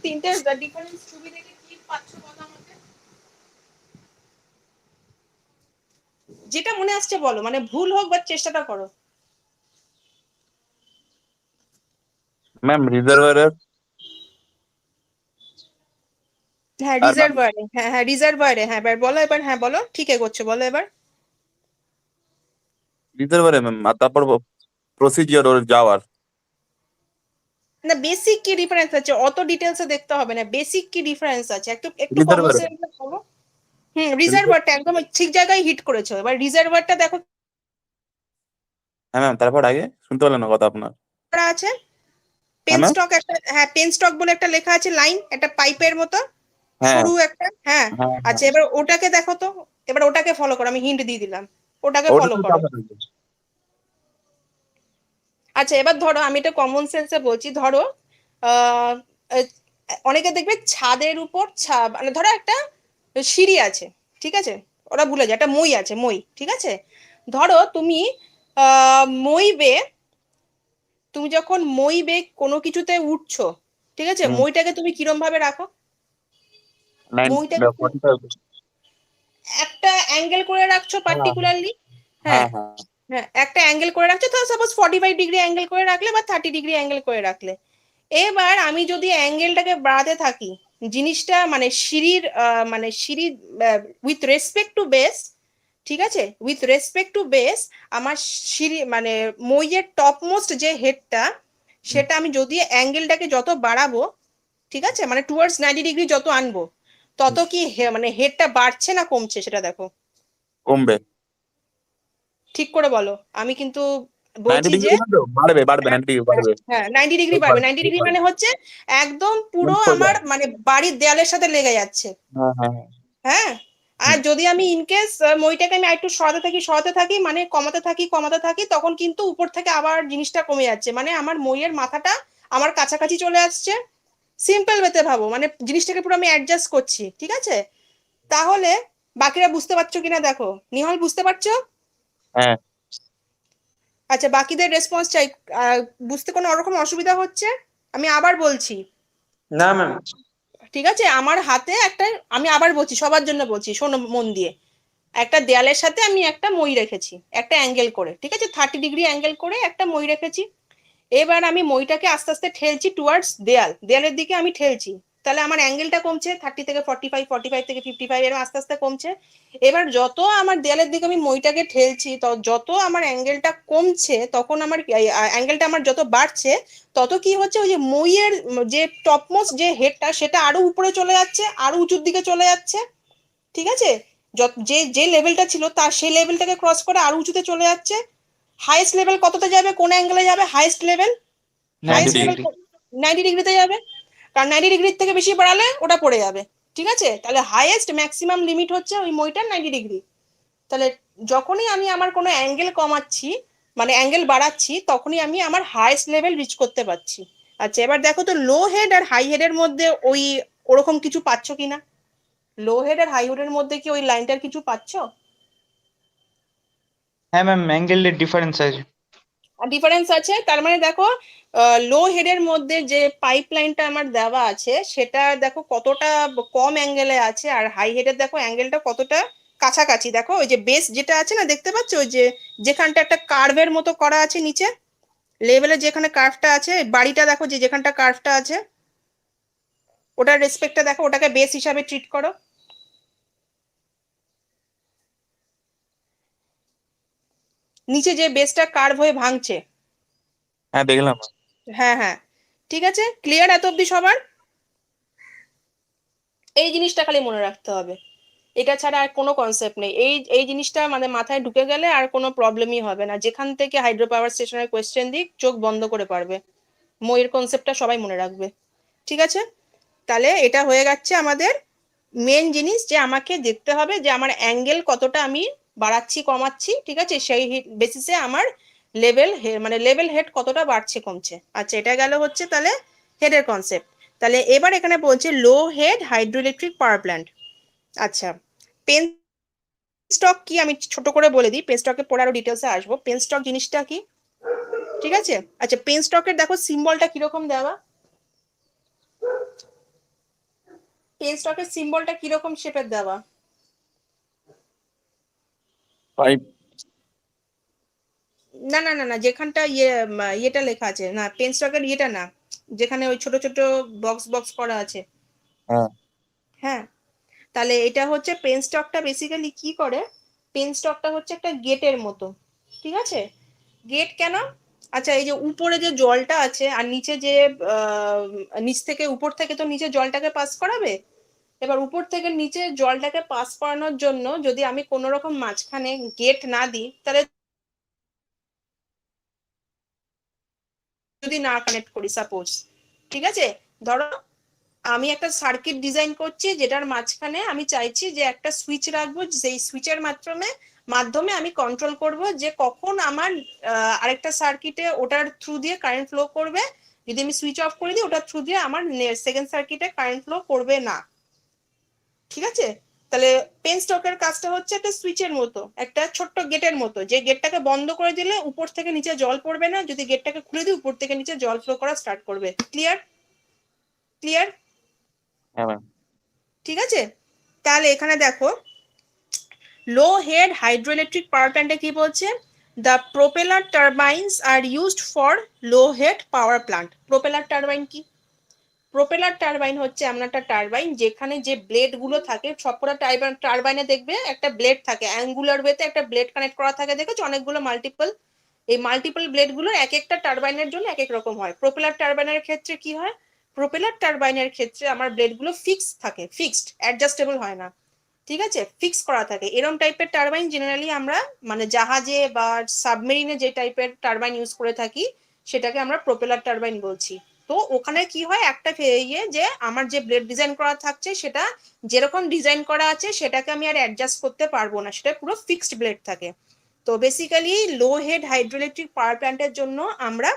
তিনটে ডিফারেন্স ছবি দেখে কি পাচ্ছ বলো আমাকে, যেটা মনে আসছে বলো, মানে ভুল হোক বা চেষ্টাটা করো।
ম্যাম রিজার্ভারের
হ্যাঁ
আর ম্যাম
রিজার্ভারে, হ্যাঁ হ্যাঁ রিজার্ভারে, হ্যাঁ এবার বলো, এবার হ্যাঁ বলো, ঠিক করছো, বলো এবার।
রিজার্ভারে ম্যাম, আর তারপর প্রসিজিওর ওর যাওয়ার।
না বেসিক কি ডিফারেন্স আছে, অত ডিটেলসে দেখতে হবে না, বেসিক কি ডিফারেন্স আছে একটু একটু কমন
রিজার্ভারে
সেন্সে বলো। রিজার্ভারটা একদম ঠিক জায়গায় হিট করেছো, এবার রিজার্ভারটা দেখো
হ্যাঁ ম্যাম, তারপর আগে শুনতে পেলাম না কথা আপনার।
করা আছে,
হ্যাঁ
পেন
ম্যাম।
স্টক একটা, হ্যাঁ পেন স্টক বলে একটা লেখা আছে, লাইন একটা পাইপের মতো
হ্যাঁ
সরু একটা, হ্যাঁ।
হ্যাঁ হ্যাঁ,
আচ্ছা এবার ওটাকে দেখো তো, এবার ওটাকে ফলো করো, আমি হিন্ট দিয়ে দিলাম, ওটাকে
ওটা
ফলো
তো
করো।
তফাৎ আছে।
আচ্ছা এবার ধরো আমি এটা কমন সেন্সে বলছি, ধরো আহ আহ, অনেকে দেখবে ছাদের উপর মানে ধরো একটা সিঁড়ি আছে, ঠিক আছে, ওরা ভুলে যায়, একটা মই আছে, মই, ঠিক আছে। ধরো তুমি মই বেয়ে, তুমি যখন মই বেয়ে কোনো কিছুতে উঠছো, ঠিক আছে,
হুম,
মইটাকে তুমি কিরম ভাবে রাখো, মইটাকে তুমি
45।
একটা অ্যাঙ্গেল করে রাখছো
হ্যাঁ
পার্টিকুলারলি, হ্যাঁ
হ্যাঁ হ্যাঁ।
হ্যাঁ একটা অ্যাঙ্গেল করে রাখছো, তো সাপোজ 45 ডিগ্রি অ্যাঙ্গেল করে রাখলে বা 30 ডিগ্রি অ্যাঙ্গেল করে রাখলে। এবার আমি যদি অ্যাঙ্গেলটাকে বাড়াতে থাকি, জিনিসটা মানে সিঁড়ির মানে সিঁড়ির উইথ রেসপেক্ট টু বেস, ঠিক আছে, উইথ রেসপেক্ট টু বেস, আমার সিঁড়ি মানে মইয়ের টপমোস্ট যে হেডটা, সেটা আমি যদি অ্যাঙ্গেলটাকে যত বাড়াবো, ঠিক আছে, মানে টুয়ার্ডস 90 ডিগ্রি যত আনবো, তত কি মানে হেডটা বাড়ছে না কমছে সেটা দেখো,
কমবে।
ঠিক করে বলো। আমি কিন্তু
90
বলছি যে
ডিগ্রি তো বাড়বে বাড়বে, 90 ডিগ্রি বাড়বে।
হ্যাঁ 90 ডিগ্রি
খুব
বাড়বে,
বাড়বে,
90 ডিগ্রি
খুব
মানে
বাড়বে।
হচ্ছে একদম পুরো
সোজা।
আমার মানে বাড়ির দেয়ালের সাথে লেগে যাচ্ছে,
হ্যাঁ হ্যাঁ হ্যাঁ।
হ্যাঁ। আর
হুম,
যদি আমি ইনকেস মইটাকে আমি একটু সরাতে থাকি মানে কমাতে থাকি, তখন কিন্তু উপর থেকে আবার জিনিসটা কমে যাচ্ছে, মানে আমার মইয়ের মাথাটা আমার কাছাকাছি চলে আসছে। সিম্পল ওয়েতে ভাবো, মানে জিনিসটাকে পুরো আমি অ্যাডজাস্ট করছি, ঠিক আছে। তাহলে বাকিরা বুঝতে পারছো কিনা দেখো, নিহাল বুঝতে পারছো?
হ্যাঁ
আচ্ছা বাকিদের রেসপন্স চাই, আহ, বুঝতে কোনো রকম অসুবিধা হচ্ছে? আমি আবার বলছি,
না ম্যাম।
ঠিক আছে, আমার হাতে একটা, আমি আবার বলছি সবার জন্য বলছি, শোনো মন দিয়ে, একটা দেয়ালের সাথে আমি একটা মই রেখেছি একটা অ্যাঙ্গেল করে, ঠিক আছে, 30 ডিগ্রি অ্যাঙ্গেল করে একটা মই রেখেছি। এবার আমি মইটাকে আস্তে আস্তে ঠেলছি টুয়ার্ডস দেয়ালের দিকে আমি ঠেলছি, তাহলে আমার অ্যাঙ্গেলটা কমছে 30 থেকে 45, 45 থেকে 55, এরকম আস্তে আস্তে কমছে। এবার যত আমার দেয়ালের দিকে আমি মইটাকে ঠেলছি, তো যত আমার অ্যাঙ্গেলটা কমছে, তখন আমার অ্যাঙ্গেলটা আমার যত বাড়ছে, তত কি হচ্ছে, ওই যে মইয়ের যে টপমোস্ট যে হেডটা, সেটা আরো উপরে চলে যাচ্ছে, আরো উঁচুর দিকে চলে যাচ্ছে, ঠিক আছে। যে যে লেভেলটা ছিল তার সেই লেভেলটাকে ক্রস করে আরো উঁচুতে চলে যাচ্ছে। হাইয়েস্ট লেভেল কততে যাবে, কোন অ্যাঙ্গেলে যাবে highest level,
90
highest level
degree.
90 ডিগ্রিতে যাবে, কারণ 90 ডিগ্রির থেকে বেশি বাড়ালে ওটা পড়ে যাবে, ঠিক আছে। তাহলে হাইয়েস্ট ম্যাক্সিমাম লিমিট হচ্ছে ওই মইটার 90 ডিগ্রি। তাহলে যখনই আমি আমার কোনো অ্যাঙ্গেল কমাচ্ছি, মানে অ্যাঙ্গেল বাড়াচ্ছি, তখনই আমি আমার হাইয়েস্ট লেভেল রিচ করতে পারছি। আচ্ছা এবার দেখো তো লো হেড আর হাই হেডের মধ্যে ওই ওরকম কিছু পাচ্ছ কিনা, লো হেড আর হাই হেডের মধ্যে কি ওই লাইনটার কিছু পাচ্ছ?
হ্যাঁ ম্যাম, অ্যাঙ্গেলের ডিফারেন্স আছে।
ডিফারেন্স আছে, তার মানে দেখো লো হেডের মধ্যে যে পাইপ লাইনটা আমার দেওয়া আছে, সেটা দেখো কতটা কম অ্যাঙ্গেলে আছে, আর হাই হেডের দেখো অ্যাঙ্গেলটা কতটা কাছাকাছি, দেখো ওই যে বেস যেটা আছে না, দেখতে পাচ্ছ ওই যে যেখানটা একটা কার্ভের মতো করা আছে নিচে, লেভেলে যেখানে কার্ভটা আছে, বাড়িটা দেখো যে যেখানটা কার্ভটা আছে, ওটার রেসপেক্টটা দেখো, ওটাকে বেস হিসাবে ট্রিট করো। নিচে যে বেসটা কার্ভ হয়ে ভাঙছে,
হ্যাঁ দেখলাম।
হ্যাঁ হ্যাঁ, ঠিক আছে, ক্লিয়ার এত অব্দি সবার? এই জিনিসটা খালি মনে রাখতে হবে, এটা ছাড়া আর কোনো কনসেপ্ট নেই। এই জিনিসটা মানে মাথায় ঢুকে গেলে আর কোনো প্রবলেমই হবে না, যেখান থেকে হাইড্রো পাওয়ার স্টেশনের কোয়েশ্চেন দিক চোখ বন্ধ করে পারবে। এর কনসেপ্টটা সবাই মনে রাখবে, ঠিক আছে? তাহলে এটা হয়ে যাচ্ছে আমাদের মেন জিনিস, যে আমাকে দেখতে হবে যে আমার অ্যাঙ্গেল কতটা আমি বাড়াচ্ছি কমাচ্ছি, ঠিক আছে? সেই বেসিসে আমার মানে লেভেল হেড কতটা বাড়ছে কমছে। আচ্ছা, এটা গেল হচ্ছে তাহলে হেডের কনসেপ্ট। তাহলে এবার এখানে বলছে low head hydro electric power plant. আচ্ছা, পেন স্টক কি আমি ছোট করে বলে দিই, পেন স্টকে পরে আরো ডিটেলসে আসবো। পেন স্টক জিনিসটা কি, ঠিক আছে? আচ্ছা, পেন স্টকের দেখো সিম্বলটা কিরকম দেওয়া, পেন স্টকের সিম্বলটা কিরকম শেপের দেওয়া?
পাইপ।
না না না না, যেখানটা ইয়েটা লেখা আছে না, পেন স্টকের ইয়েটা না, যেখানে ওই ছোট ছোট বক্স বক্স করা আছে।
হ্যাঁ।
হ্যাঁ, তাহলে এটা হচ্ছে পেন স্টকটা বেসিক্যালি কি করে, পেন স্টকটা হচ্ছে একটা গেটের মতো, ঠিক আছে? গেট কেন? আচ্ছা, এই যে উপরে যে জলটা আছে আর নিচে যে নিচ থেকে উপর থেকে তো নিচে জলটাকে পাস করাবে। এবার উপর থেকে নিচে জলটাকে পাস করানোর জন্য যদি আমি কোনো রকম মাঝখানে গেট না দিই, তাহলে যদি না কানেক্ট করি সাপোজ, ঠিক আছে, ধরো আমি একটা সার্কিট ডিজাইন করছি যেটার মাঝখানে আমি চাইছি যে একটা সুইচ রাখবো, সেই সুইচের মাধ্যমে আমি কন্ট্রোল করব যে কখন আমার আরেকটা সার্কিটে ওটার থ্রু দিয়ে কারেন্ট ফ্লো করবে, যদি আমি সুইচ অফ করে দিই ওটার থ্রু দিয়ে আমার সেকেন্ড সার্কিটে কারেন্ট ফ্লো করবে না, ঠিক আছে? তাহলে পেন স্টকের কাজটা হচ্ছে একটা সুইচের মতো, একটা ছোট্ট গেটের মতো, যে গেটটাকে বন্ধ করে দিলে উপর থেকে নিচে জল পড়বে না, যদি গেটটাকে খুলে দিই উপর থেকে নিচে জল ফ্লো করা স্টার্ট করবে। ক্লিয়ার? ক্লিয়ার?
হ্যাঁ ম্যাম।
ঠিক আছে, তাহলে এখানে দেখো লো হেড হাইড্রোইলেকট্রিক পাওয়ার প্ল্যান্টে কি বলছে, the propeller turbines are used for low head power plant. Propeller turbine কি? প্রোপেলার টারবাইন হচ্ছে এমন একটা টারবাইন যেখানে যে ব্লেড গুলো থাকে, সবকটা টারবাইনে দেখবে একটা ব্লেড থাকে, অ্যাঙ্গুলার ওয়েতে একটা ব্লেড কানেক্ট করা থাকে, দেখেছো অনেকগুলো মাল্টিপল, এই মাল্টিপল ব্লেড গুলো এক একটা টারবাইনের জন্য এক এক রকম হয়। প্রোপেলার টারবাইনের ক্ষেত্রে কি হয়, প্রোপেলার টারবাইনের ক্ষেত্রে আমার ব্লেড গুলো ফিক্স থাকে, ফিক্সড, অ্যাডজাস্টেবল হয় না, ঠিক আছে? ফিক্স করা থাকে। এরকম টাইপের টারবাইন জেনারেলি আমরা মানে জাহাজে বা সাবমেরিনে যে টাইপের টারবাইন ইউজ করে থাকি সেটাকে আমরা প্রোপেলার টারবাইন বলছি। তো ওখানে কি হয়, একটা যে আমার যে ব্লেড ডিজাইন করা থাকছে সেটা যেরকম ডিজাইন করা আছে সেটাকে আমি আর অ্যাডজাস্ট করতে পারবো না, সেটা পুরো ফিক্সড ব্লেড থাকে। তো basically low head hydroelectric power প্ল্যান্টের জন্য আমরা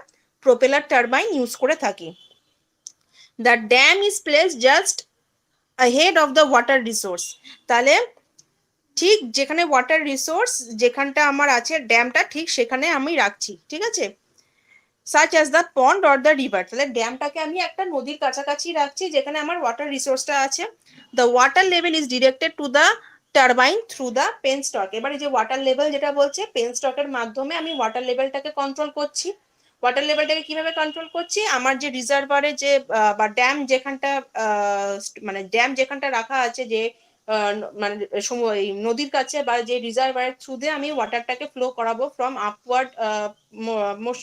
প্রোপেলার টারবাইন ইউজ করে থাকি। The dam is placed just ahead of the water resource। তাহলে ঠিক যেখানে ওয়াটার রিসোর্স যেখানটা আমার আছে ড্যামটা ঠিক সেখানে আমি রাখছি, ঠিক আছে? Such as the pond or the river, তাহলে ড্যামটাকে আমি একটা নদীর কাছাকাছি রাখছি যেখানে আমার ওয়াটার রিসোর্সটা আছে। The water level is directed to the turbine through the penstock. এবারে যে ওয়াটার লেভেল যেটা বলছে, পেন স্টকের মাধ্যমে আমি ওয়াটার লেভেলটাকে কন্ট্রোল করছি। ওয়াটার লেভেলটাকে কিভাবে কন্ট্রোল করছি, আমার যে রিজার্ভারে যে বা ড্যাম যেখানটা মানে ড্যাম যেখানটা রাখা আছে, যে মানে সময় নদীর কাছে বা যে রিজার্ভারের থ্রু দিয়ে আমি ওয়াটারটাকে ফ্লো করাবো ফ্রম আপওয়ার্ড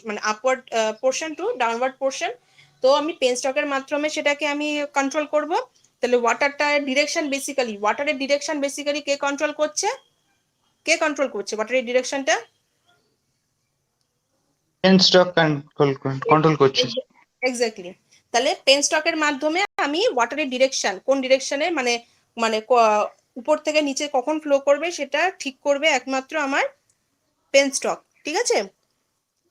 মানে upward portion to downward portion. তো আমি পেন স্টকের মাধ্যমে সেটাকে আমি কন্ট্রোল করব। তাহলে ওয়াটারের ডিরেকশন বেসিক্যালি কে কন্ট্রোল করছে, ওয়াটারের ডিরেকশনটা?
পেন স্টক কন্ট্রোল করছে।
এক্স্যাক্টলি। তাহলে পেন স্টকের মাধ্যমে আমি ওয়াটারের ডিরেকশন কোন ডিরেকশনে মানে মানে উপর থেকে নিচে কখন ফ্লো করবে সেটা ঠিক করবে একমাত্র আমার পেন স্টক, ঠিক আছে?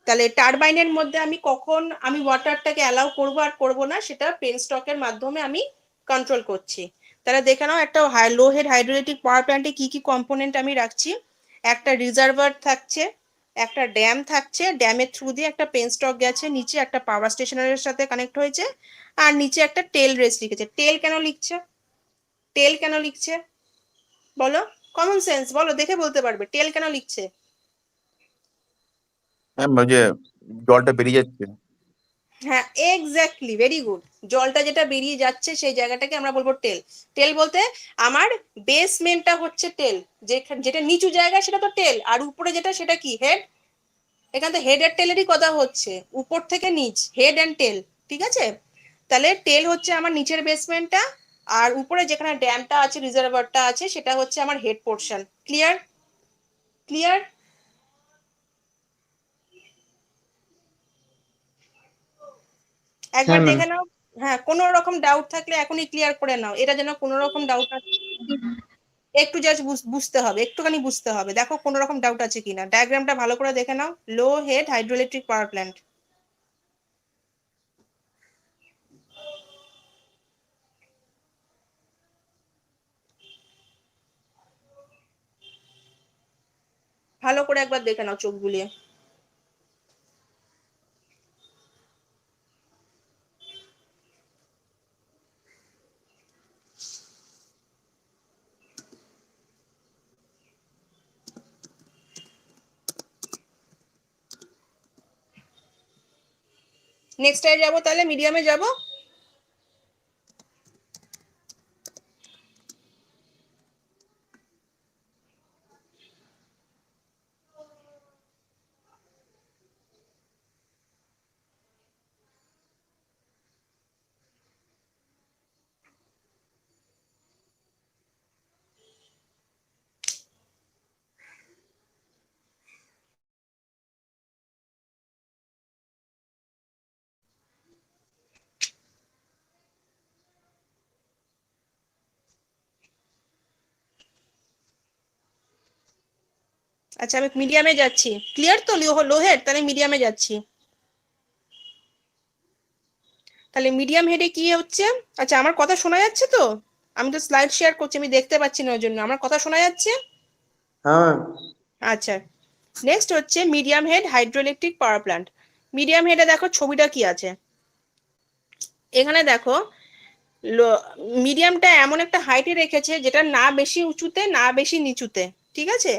তাহলে টারবাইনের মধ্যে আমি কখন আমি ওয়াটারটাকে অ্যালাউ করব আর করব না সেটা পেন স্টকের মাধ্যমে আমি কন্ট্রোল করছি। তাহলে দেখে নাও একটা লো হেড হাইড্রোইলেকট্রিক পাওয়ার প্ল্যান্টে কি কি কম্পোনেন্ট আমি রাখছি। একটা রিজার্ভার থাকছে, একটা ড্যাম থাকছে, ড্যামের থ্রু দিয়ে একটা পেন স্টক গেছে, নিচে একটা পাওয়ার স্টেশনের সাথে কানেক্ট হয়েছে, আর নিচে একটা টেল রেস লিখেছে। টেল কেন লিখছে বলো, কমন সেন্স বলো, দেখে বলতে পারবে টেল কেন লিখছে?
ম্যাম ওই যে জলটা বেরিয়ে যাচ্ছে।
হ্যাঁ, এক্স্যাক্টলি, ভেরি গুড। জলটা যেটা বেরিয়ে যাচ্ছে সেই জায়গাটাকে আমরা বলবো টেল। টেল বলতে আমার বেসমেন্টটা হচ্ছে টেল, যেটা নিচু জায়গা সেটা তো টেল, আর উপরে যেটা সেটা কি, হেড। এখান থেকে হেড আর টেলেরই কথা হচ্ছে, উপর থেকে নিচ, হেড অ্যান্ড টেল, ঠিক আছে? তাহলে টেল হচ্ছে আমার নিচের বেসমেন্টটা, আর উপরে যেখানে ড্যামটা আছে, রিজার্ভারটা আছে, সেটা হচ্ছে আমার হেড পোর্শন। ক্লিয়ার? ক্লিয়ার? একবার
হ্যাঁ ম্যাম।
দেখে নাও। হ্যাঁ, কোনো রকম ডাউট থাকলে এখনই ক্লিয়ার করে নাও, এটা যেন কোনো রকম ডাউট একটু জাস্ট বুঝতে হবে, একটুখানি বুঝতে হবে। দেখো কোনো রকম ডাউট আছে কিনা, ডায়াগ্রামটা ভালো করে দেখে নাও। লো হেড হাইড্রোইলেকট্রিক পাওয়ার প্ল্যান্ট। ভালো করে একবার দেখে নাও চোখ বুলিয়ে। নেক্সট টাইম যাবো, তাহলে মিডিয়ামে যাব। আচ্ছা, আমি মিডিয়ামে যাচ্ছি। ক্লিয়ার তো লো হেড? তাহলে মিডিয়ামে যাচ্ছি। তাহলে মিডিয়াম হেডে কি হচ্ছে? আচ্ছা, আমার কথা শোনা যাচ্ছে তো? আমি তো স্লাইড শেয়ার করছি, আমি দেখতে পাচ্ছি না, ওই জন্য। আমার কথা শোনা যাচ্ছে?
হ্যাঁ
আচ্ছা, নেক্সট হচ্ছে medium head hydroelectric power plant. Medium হেডে দেখো ছবিটা কি আছে এখানে। দেখো মিডিয়ামটা এমন একটা হাইটে রেখেছে যেটা না বেশি উঁচুতে না বেশি নিচুতে, ঠিক আছে?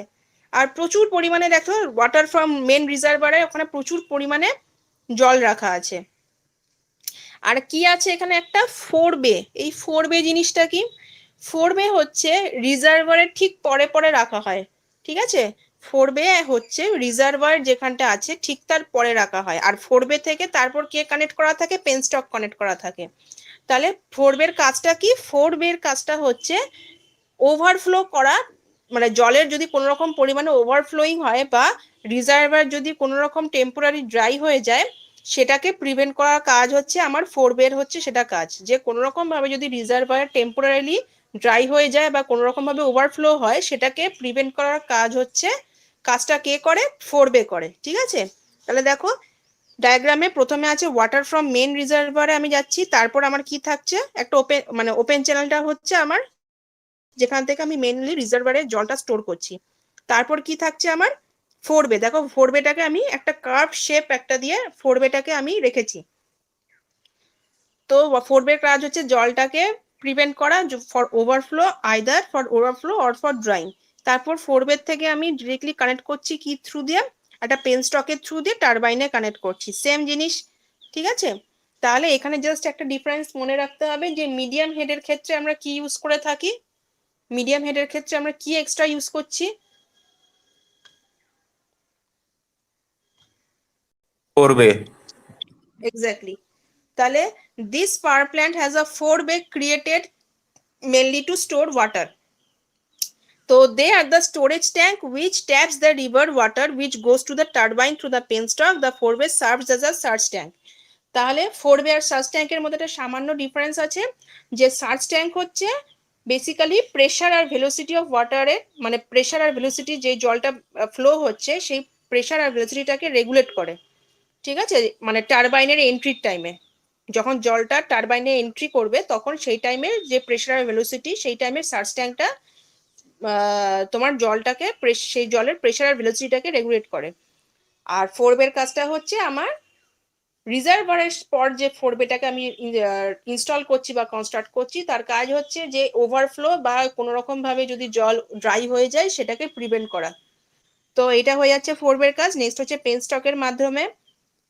আর প্রচুর পরিমাণে দেখো ওয়াটার ফ্রম মেন রিজার্ভারে ওখানে প্রচুর পরিমাণে জল রাখা আছে। আর কি আছে এখানে? একটা 4 বে। এই 4 বে জিনিসটা কি? 4 বে হচ্ছে রিজার্ভারের ঠিক পরে পরে রাখা হয়, ঠিক আছে? 4 বে হচ্ছে রিজার্ভার যেখানটা আছে ঠিক তার পরে রাখা হয়। আর 4 বে থেকে তারপর কে কানেক্ট করা থাকে? পেনস্টক কানেক্ট করা থাকে। তাহলে 4 বের কাজটা কি? 4 বের কাজটা হচ্ছে ওভারফ্লো করা, মানে জলের যদি কোনো রকম পরিমাণে ওভারফ্লোয়িং হয় বা রিজার্ভার যদি কোনো রকম টেম্পোরারি ড্রাই হয়ে যায়, সেটাকে প্রিভেন্ট করার কাজ হচ্ছে আমার 4 বের হচ্ছে সেটা কাজ। যে কোনো রকম ভাবে যদি রিজার্ভার টেম্পোরারিলি ড্রাই হয়ে যায় বা কোনো রকম ভাবে ওভারফ্লো হয়, সেটাকে প্রিভেন্ট করার কাজ হচ্ছে, কাজটা কে করে? 4 বে করে, ঠিক আছে? তাহলে দেখো ডায়াগ্রামে প্রথমে আছে ওয়াটার ফ্রম মেন রিজার্ভারে আমি যাচ্ছি, তারপর আমার কি থাকছে? একটা ওপেন, মানে ওপেন চ্যানেলটা হচ্ছে আমার, যেখান থেকে আমি মেনলি রিজার্ভারে জলটা স্টোর করছি। তারপর কি থাকছে আমার? 4 বে। দেখো 4 বেটাকে আমি একটা কার্ভ শেপ একটা দিয়ে 4 বেটাকে আমি রেখেছি। তো 4 বের কাজ হচ্ছে জলটাকে প্রিভেন্ট করা for overflow, either for overflow or for drawing. তারপর 4 বে থেকে আমি ডিরেক্টলি কানেক্ট করছি কি থ্রু দিয়ে? একটা পেন স্টকের থ্রু দিয়ে টারবাইনে কানেক্ট করছি, সেম জিনিস, ঠিক আছে? তাহলে এখানে জাস্ট একটা ডিফারেন্স মনে রাখতে হবে যে মিডিয়াম হেডের ক্ষেত্রে আমরা কি ইউজ করে থাকি, মিডিয়াম হেডের ক্ষেত্রে আমরা কি এক্সট্রা ইউজ করছি?
4 বে।
এক্স্যাক্টলি। তাহলে this power plant has a 4 বে created mainly to store water. So they are the storage tank which taps the river water which goes to the turbine through the penstock. The 4 বে serves as a surge tank. তাহলে 4 বে আর search ট্যাঙ্কের মধ্যে একটা সামান্য difference আছে, যে surge tank হচ্ছে বেসিক্যালি প্রেশার আর ভেলোসিটি অফ ওয়াটারে, মানে প্রেশার আর ভেলোসিটি যে জলটা ফ্লো হচ্ছে সেই প্রেশার আর ভেলোসিটিটাকে রেগুলেট করে, ঠিক আছে? মানে টারবাইনের এন্ট্রির টাইমে, যখন জলটা টারবাইনে এন্ট্রি করবে তখন সেই টাইমে যে প্রেশার আর ভেলোসিটি, সেই টাইমে সার্চ ট্যাঙ্কটা তোমার জলটাকে সেই জলের প্রেশার আর ভেলোসিটিটাকে রেগুলেট করে। আর 4 বের কাজটা হচ্ছে আমার রিজার্ভারের পর যে 4 বেটাকে আমি ইনস্টল করছি বা কনস্ট্রাক্ট করছি, তার কাজ হচ্ছে যে ওভারফ্লো বা কোনো রকম ভাবে যদি জল ড্রাই হয়ে যায় সেটাকে প্রিভেন্ট করা। তো এটা হয়ে যাচ্ছে 4 বের কাজ। নেক্সট হচ্ছে পেন স্টকের মাধ্যমে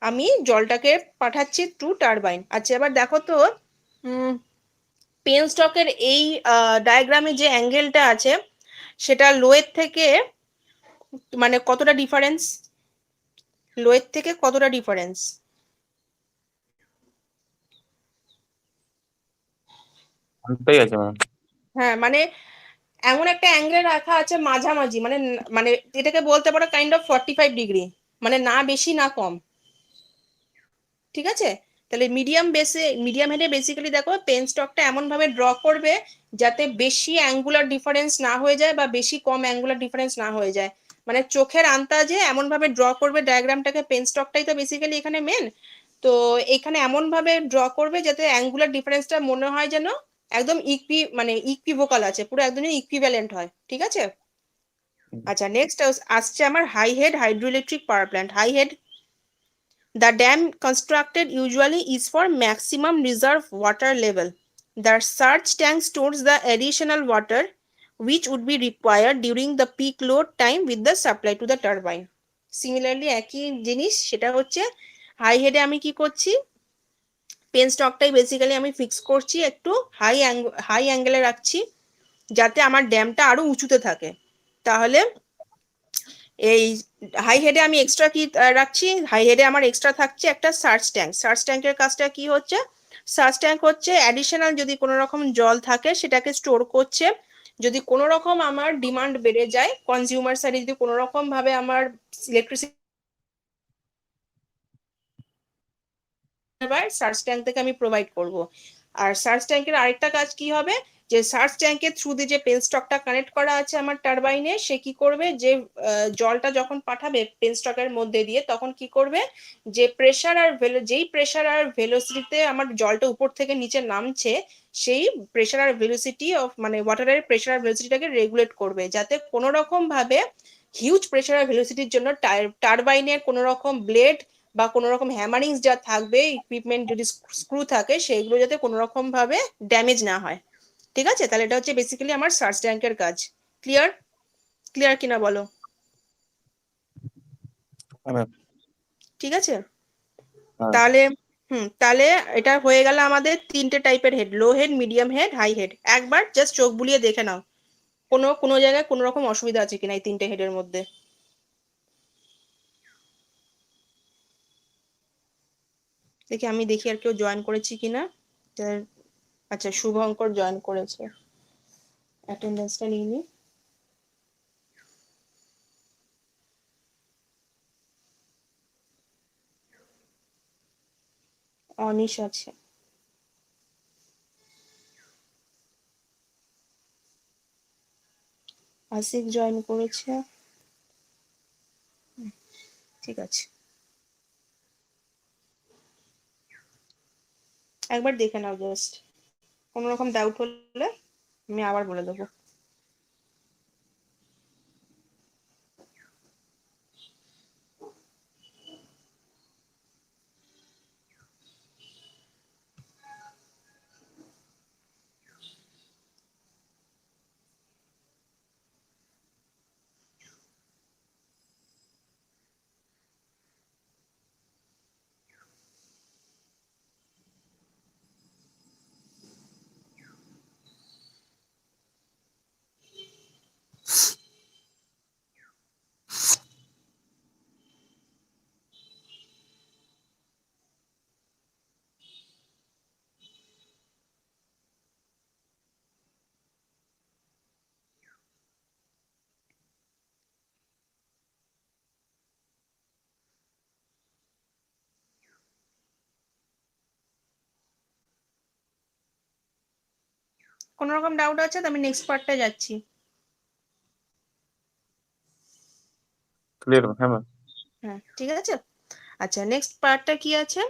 আমি জলটাকে পাঠাচ্ছি টু টারবাইন। আচ্ছা, এবার দেখো তো পেন স্টকের এই ডায়াগ্রামে যে অ্যাঙ্গেলটা আছে সেটা লোয়ের থেকে মানে কতটা ডিফারেন্স? লোয়ের থেকে কতটা ডিফারেন্স?
ঠিক আছে ম্যাম।
হ্যাঁ মানে এমন একটা অ্যাঙ্গেলে রাখা আছে মাঝামাঝি, মানে মানে এটাকে বলতে পারো কাইন্ড অফ 45 ডিগ্রি, মানে না বেশি না কম। ঠিক আছে, তাহলে মিডিয়াম হেডে বেসিক্যালি দেখো পেন স্টকটা এমন ভাবে ড্র করবে যাতে বেশি অ্যাঙ্গুলার ডিফারেন্স না হয়ে যায় বা বেশি কম অ্যাঙ্গুলার ডিফারেন্স না হয়ে যায়, মানে চোখের আন্দাজে এমন ভাবে ড্র করবে ডায়াগ্রামটাকে, পেন স্টকটাই তো বেসিক্যালি এখানে মেন। তো এখানে এমন ভাবে ড্র করবে যাতে অ্যাঙ্গুলার ডিফারেন্সটা মনে হয় যেন একদম মানে ইকুইভোকাল আছে, পুরো একদম ইকুইভ্যালেন্ট হয়। ঠিক আছে, আচ্ছা নেক্সট আসছে আমার high head hydroelectric power plant. High head, the dam constructed usually is for maximum reserve water level. The surge tank stores the additional water which would be required during the peak load time with the supply to the turbine. Similarly একই জিনিস, সেটা হচ্ছে high হেডে আমি কি করছি, pen স্টকটাই basically আমি fix করছি, একটু হাই অ্যাঙ্গেলে রাখছি যাতে আমার ড্যামটা আরো উঁচুতে থাকে। তাহলে এই হাই হেডে আমি এক্সট্রা কি রাখছি, হাই হেডে আমার এক্সট্রা থাকছে একটা সার্চ ট্যাঙ্ক। সার্চ ট্যাঙ্কের কাজটা কি হচ্ছে, সার্চ ট্যাঙ্ক হচ্ছে অ্যাডিশনাল যদি কোনো রকম জল থাকে সেটাকে স্টোর করছে, যদি কোনো রকম আমার ডিমান্ড বেড়ে যায় কনজিউমার সাইডে, যদি কোনো রকম ভাবে আমার ইলেকট্রিসিটি সার্চ ট্যাঙ্ক থেকে আমি প্রোভাইড করব। আর সার্চ ট্যাঙ্কের আরেকটা কাজ কি হবে, যে সার্চ ট্যাঙ্কের থ্রু দিয়ে যে পেন স্টকটা কানেক্ট করা আছে আমার টারবাইনে, সে কি করবে, যে জলটা যখন পাঠাবে পেন স্টকের মধ্যে দিয়ে, তখন কি করবে, যে প্রেসার আর যেই প্রেসার আর ভেলোসিটিতে আমার জলটা উপর থেকে নিচে নামছে, সেই প্রেসার আর ভেলোসিটি অফ মানে ওয়াটারের প্রেসার আর ভেলোসিটিটাকে রেগুলেট করবে, যাতে কোনো রকম ভাবে হিউজ প্রেসার আর ভেলোসিটির জন্য টারবাইনের কোনো রকম ব্লেড বা কোনো রকম হ্যামারিংস যা থাকবে, ইকুইপমেন্ট যদি স্ক্রু থাকে, সেগুলো যাতে কোনো রকম ভাবে ড্যামেজ না হয়। ঠিক আছে, তাহলে এটা হচ্ছে বেসিক্যালি আমার সার্চ ট্যাঙ্কের কাজ। ক্লিয়ার? ক্লিয়ার কিনা বলো?
হ্যাঁ ম্যাম।
ঠিক আছে,
হ্যাঁ।
তাহলে তাহলে এটা হয়ে গেল আমাদের তিনটে টাইপের head, low head, medium head, high head. একবার জাস্ট চোখ বুলিয়ে দেখে নাও কোনো জায়গায় কোনো রকম অসুবিধা আছে কিনা এই তিনটে হেডের মধ্যে। দেখি আমি দেখি আর কেউ জয়েন করেছি কিনা। আচ্ছা শুভঙ্কর জয়েন করেছে, অ্যাটেন্ডেন্সটা নিয়ে নি। অনিশ আছে, আসিফ জয়েন করেছে। ঠিক আছে, একবার দেখে নাও জাস্ট, কোনো রকম ডাউট হলে আমি আবার বলে দেবো। কোনো রকম ডাউট আছে তো আমি নেক্সট পার্টটা যাচ্ছি।
ক্লিয়ার হ্যাঁ ম্যাম।
হ্যাঁ ঠিক আছে, আচ্ছা নেক্সট পার্টটা কি আছে,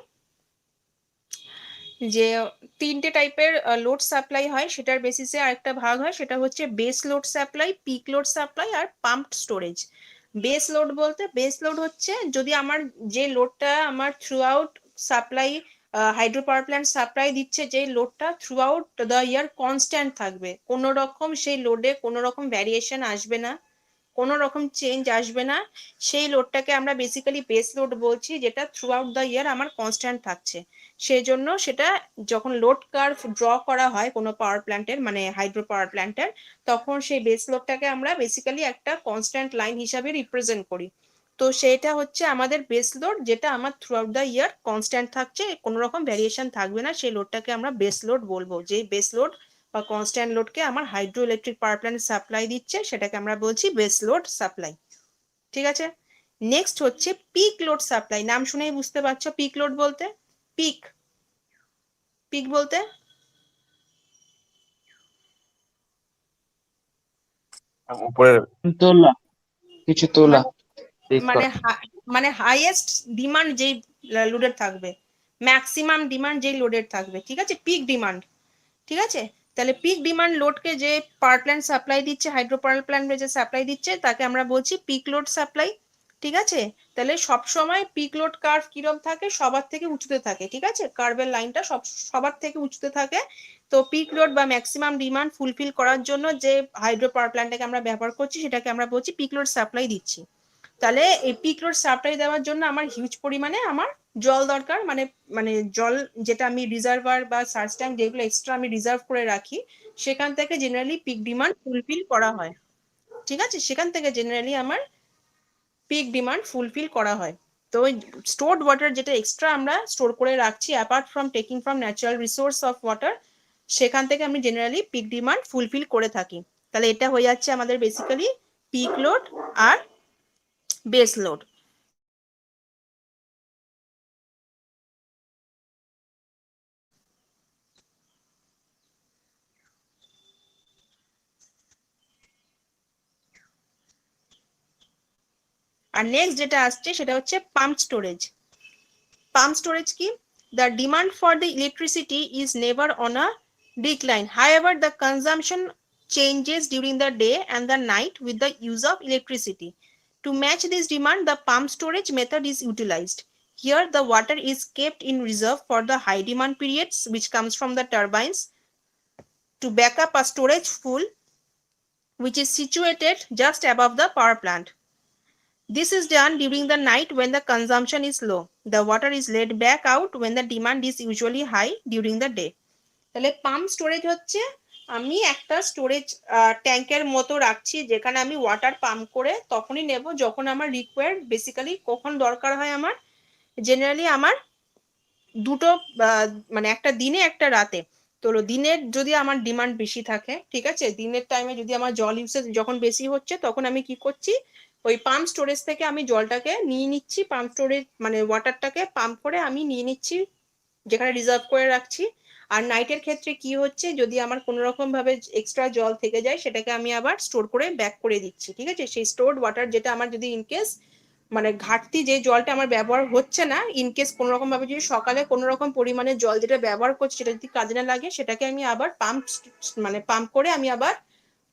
যে তিনটে টাইপের লোড সাপ্লাই হয়, সেটার বেসিসে আরেকটা ভাগ হয়, সেটা হচ্ছে base load supply, peak load supply আর পাম্পড স্টোরেজ। বেস লোড বলতে, বেস লোড হচ্ছে যদি আমার যে লোডটা আমার throughout supply hydro power plant supply দিচ্ছে, যে লোডটা throughout the year constant থাকবে, কোনো রকম সেই লোডে কোনো রকম ভ্যারিয়েশন আসবে না, কোনো রকম চেঞ্জ আসবে না, সেই লোডটাকে আমরা বেসিক্যালি বেস লোড বলছি, যেটা থ্রু আউট দ্য ইয়ার আমার কনস্ট্যান্ট থাকছে। সেই জন্য সেটা যখন লোড কার্ভ ড্র করা হয় কোনো পাওয়ার প্ল্যান্টের, মানে হাইড্রো পাওয়ার প্ল্যান্টের, তখন সেই বেস লোডটাকে আমরা বেসিক্যালি একটা কনস্ট্যান্ট লাইন হিসাবে রিপ্রেজেন্ট করি। তো সেটা হচ্ছে আমাদের বেস লোড, যেটা আমার throughout the year constant থাকছে, কোনো রকম ভ্যারিয়েশন থাকবে না, সেই লোডটাকে আমরা বেস লোড বলবো। যে বেস লোড বা কনস্ট্যান্ট লোডকে আমার hydro electric power plant supply দিচ্ছে, সেটাকে আমরা বলছি বেস লোড সাপ্লাই। ঠিক আছে, নেক্সট হচ্ছে পিক লোড সাপ্লাই। নাম শুনেই বুঝতে পারছো পিক লোড বলতে, পিক পিক বলতে
উপরে
তোলা, কিছু তোলা।
মানে মানে হাইয়েস্ট ডিমান্ড যেই লোডের থাকবে, ম্যাক্সিমাম ডিমান্ড যেই লোডের থাকবে, ঠিক আছে, পিক ডিমান্ড। ঠিক আছে, তাহলে পিক ডিমান্ড লোডকে যে পাওয়ার প্ল্যান্ট সাপ্লাই দিচ্ছে, হাইড্রো পাওয়ার প্ল্যান্ট যে সাপ্লাই দিচ্ছে, তাকে আমরা বলছি পিক লোড সাপ্লাই। ঠিক আছে, তাহলে সব সময় পিক লোড কার্ভ কিরকম থাকে, সবার থেকে উঁচুতে থাকে। ঠিক আছে, কার্ভের লাইনটা সবার থেকে উঁচুতে থাকে। তো পিক লোড বা ম্যাক্সিমাম ডিমান্ড ফুলফিল করার জন্য যে হাইড্রো পাওয়ার প্ল্যান্টটাকে আমরা ব্যবহার করছি, সেটাকে আমরা বলছি পিক লোড সাপ্লাই দিচ্ছি। তাহলে এই পিক লোড সাপ্লাই দেওয়ার জন্য আমার হিউজ পরিমাণে আমার জল দরকার, মানে মানে জল যেটা আমি রিজার্ভার বা সার্চ ট্যাঙ্ক যেগুলো এক্সট্রা আমি রিজার্ভ করে রাখি, সেখান থেকে জেনারেলি পিক ডিমান্ড ফুলফিল করা হয়। ঠিক আছে, সেখান থেকে জেনারেলি আমার পিক ডিমান্ড ফুলফিল করা হয়। তো স্টোরড ওয়াটার যেটা এক্সট্রা আমরা স্টোর করে রাখছি apart from taking from natural resource of water, সেখান থেকে আমি জেনারেলি পিক ডিমান্ড ফুলফিল করে থাকি। তাহলে এটা হয়ে যাচ্ছে আমাদের বেসিক্যালি পিক লোড আর বেস লোড। আর নেক্সট যেটা আসছে সেটা হচ্ছে পাম্প স্টোরেজ। পাম্প স্টোরেজ কি? The demand for the electricity is never on a decline. However, the consumption changes during the day and the night with the use of electricity. To match this demand, the pump storage method is utilized. Here, the water is kept in reserve for the high demand periods, which comes from the turbines, to back up a storage pool which is situated just above the power plant. This is done during the night when the consumption is low. The water is let back out when the demand is usually high during the day. তাহলে pump storage হচ্ছে আমি একটা storage ট্যাঙ্কের মতো রাখছি, যেখানে আমি water pump করে তখনই নেব যখন আমার রিকোয়ার্ড। বেসিক্যালি কখন দরকার হয় আমার, জেনারেলি আমার দুটো মানে একটা দিনে একটা রাতে। তো দিনের যদি আমার ডিমান্ড বেশি থাকে, ঠিক আছে, দিনের টাইমে যদি আমার জল ইউসেজ যখন বেশি হচ্ছে, তখন আমি কি করছি, ওই পাম্প স্টোরেজ থেকে আমি জলটাকে নিয়ে নিচ্ছি, পাম্প স্টোরেজ মানে ওয়াটারটাকে পাম্প করে আমি নিয়ে নিচ্ছি, যেখানে রিজার্ভ করে রাখছি। আর নাইটের ক্ষেত্রে কি হচ্ছে, যদি আমার কোনো রকম ভাবে এক্সট্রা জল থেকে যায়, সেটাকে আমি আবার স্টোর করে ব্যাক করে দিচ্ছি। ঠিক আছে, সেই স্টোরড ওয়াটার যেটা আমার যদি ইনকেস মানে ঘাটতি, যে জলটা আমার ব্যবহার হচ্ছে না, ইনকেস কোনো রকম ভাবে যদি সকালে কোনো রকম পরিমাণে জল যেটা ব্যবহার করছি সেটা যদি কাজে না লাগে, সেটাকে আমি আবার পাম্প করে আমি আবার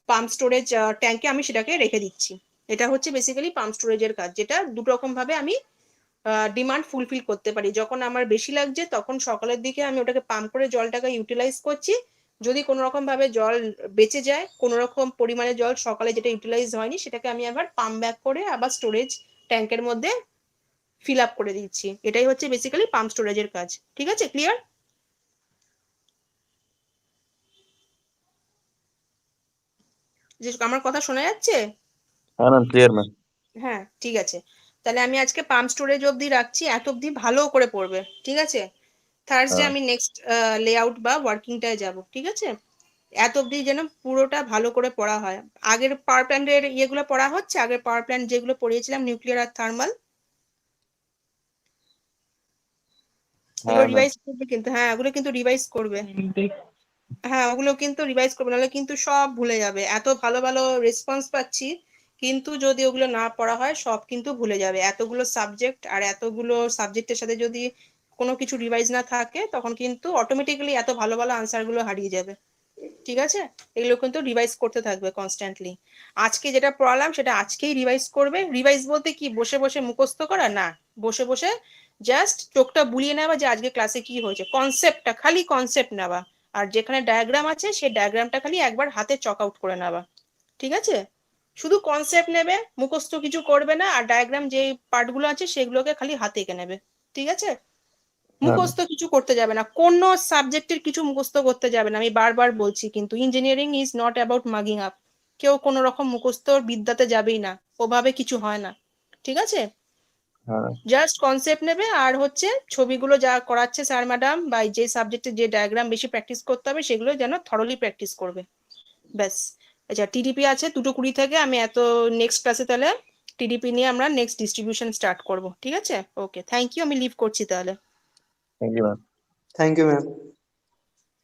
পাম্প স্টোরেজ ট্যাঙ্কে আমি সেটাকে রেখে দিচ্ছি। এটা হচ্ছে বেসিক্যালি পাম্প স্টোরেজের কাজ, যেটা দুটো রকম ভাবে আমি ডিমান্ড ফুলফিল করতে পারি। যখন আমার বেশি লাগছে তখন সকালের দিকে আমি ওটাকে পাম্প করে জলটাকে ইউটিলাইজ করছি। যদি কোনো রকম ভাবে জল বেঁচে যায়, কোনো রকম পরিমাণে জল সকালে যেটা ইউটিলাইজ হয়নি, সেটাকে আমি আবার পাম্প ব্যাক করে আবার স্টোরেজ ট্যাঙ্কের মধ্যে ফিল আপ করে দিচ্ছি। এটাই হচ্ছে বেসিক্যালি পাম্প স্টোরেজের কাজ। ঠিক আছে, ক্লিয়ার? যে আমার কথা শোনা যাচ্ছে?
হ্যাঁ ম্যাম, ক্লিয়ার ম্যাম।
হ্যাঁ, ঠিক আছে, তাহলে আমি আজকে পাম্প স্টোরেজ অবধি রাখছি, এত অবধি ভালো করে পড়বে। ঠিক আছে, থার্সডে
হ্যাঁ।
আমি নেক্সট লেআউট বা ওয়ার্কিংটায় যাব। ঠিক আছে, এত অবধি যেন পুরোটা ভালো করে পড়া হয়। আগের পাওয়ার প্ল্যান্টের ইয়েগুলো পড়া হচ্ছে, আগের পাওয়ার প্ল্যান্ট যেগুলো পড়িয়েছিলাম, নিউক্লিয়ার আর থার্মাল, ওগুলো
হ্যাঁ ম্যাম।
রিভাইজ করবে কিন্তু। হ্যাঁ, ওগুলো কিন্তু রিভাইজ করবে। হ্যাঁ, ওগুলো কিন্তু রিভাইজ করবে, নাহলে কিন্তু সব ভুলে যাবে। এত ভালো ভালো রেসপন্স পাচ্ছি, কিন্তু যদি ওগুলো না পড়া হয় সব কিন্তু ভুলে যাবে। এতগুলো সাবজেক্ট আর এতগুলো সাবজেক্টের সাথে যদি কোনো কিছু রিভাইজ না থাকে, তখন কিন্তু অটোমেটিক্যালি এত ভালো ভালো আনসার গুলো হারিয়ে যাবে। ঠিক আছে, এগুলো কিন্তু রিভাইজ করতে থাকবে কনস্ট্যান্টলি। আজকে যেটা পড়ালাম সেটা আজকেই রিভাইজ করবে। রিভাইজ বলতে কি বসে বসে মুখস্থ করা না, বসে বসে জাস্ট চোখটা বুলিয়ে নেওয়া যে আজকে ক্লাসে কি হয়েছে, কনসেপ্টটা খালি কনসেপ্ট নেওয়া। আর যেখানে ডায়াগ্রাম আছে সেই ডায়াগ্রামটা খালি একবার হাতে চক আউট করে নেওয়া। ঠিক আছে, শুধু কনসেপ্ট নেবে, মুখস্থ কিছু করবে না, আর ডায়াগ্রাম যে পার্টগুলো আছে সেগুলোকে খালি হাতে এঁকে নেবে। ঠিক আছে, মুখস্থ কিছু করতে যাবে না, কোনো সাবজেক্টের কিছু মুখস্থ করতে যাবে না। আমি বারবার বলছি, কিন্তু engineering is not about mugging up. কেউ কোনো রকম মুখস্থ বিদ্যাতে যাবেই না, ওভাবে কিছু হয় না। ঠিক আছে,
হ্যাঁ
জাস্ট কনসেপ্ট নেবে, আর হচ্ছে ছবিগুলো যা করাচ্ছে স্যার ম্যাডাম বা যে সাবজেক্টে যে ডায়াগ্রাম বেশি প্র্যাকটিস করতে হবে সেগুলো যেন থরলি প্র্যাকটিস করবে, ব্যাস। আচ্ছা, টিডিপি আছে 2:20 থেকে, আমি এত নেক্সট ক্লাসে তাহলে টিডিপি নিয়ে আমরা নেক্সট ডিস্ট্রিবিউশন স্টার্ট করব, ঠিক আছে? ওকে, থ্যাংক ইউ, আমি লিভ করছি তাহলে।
Thank you ma'am.
Thank you, ma'am.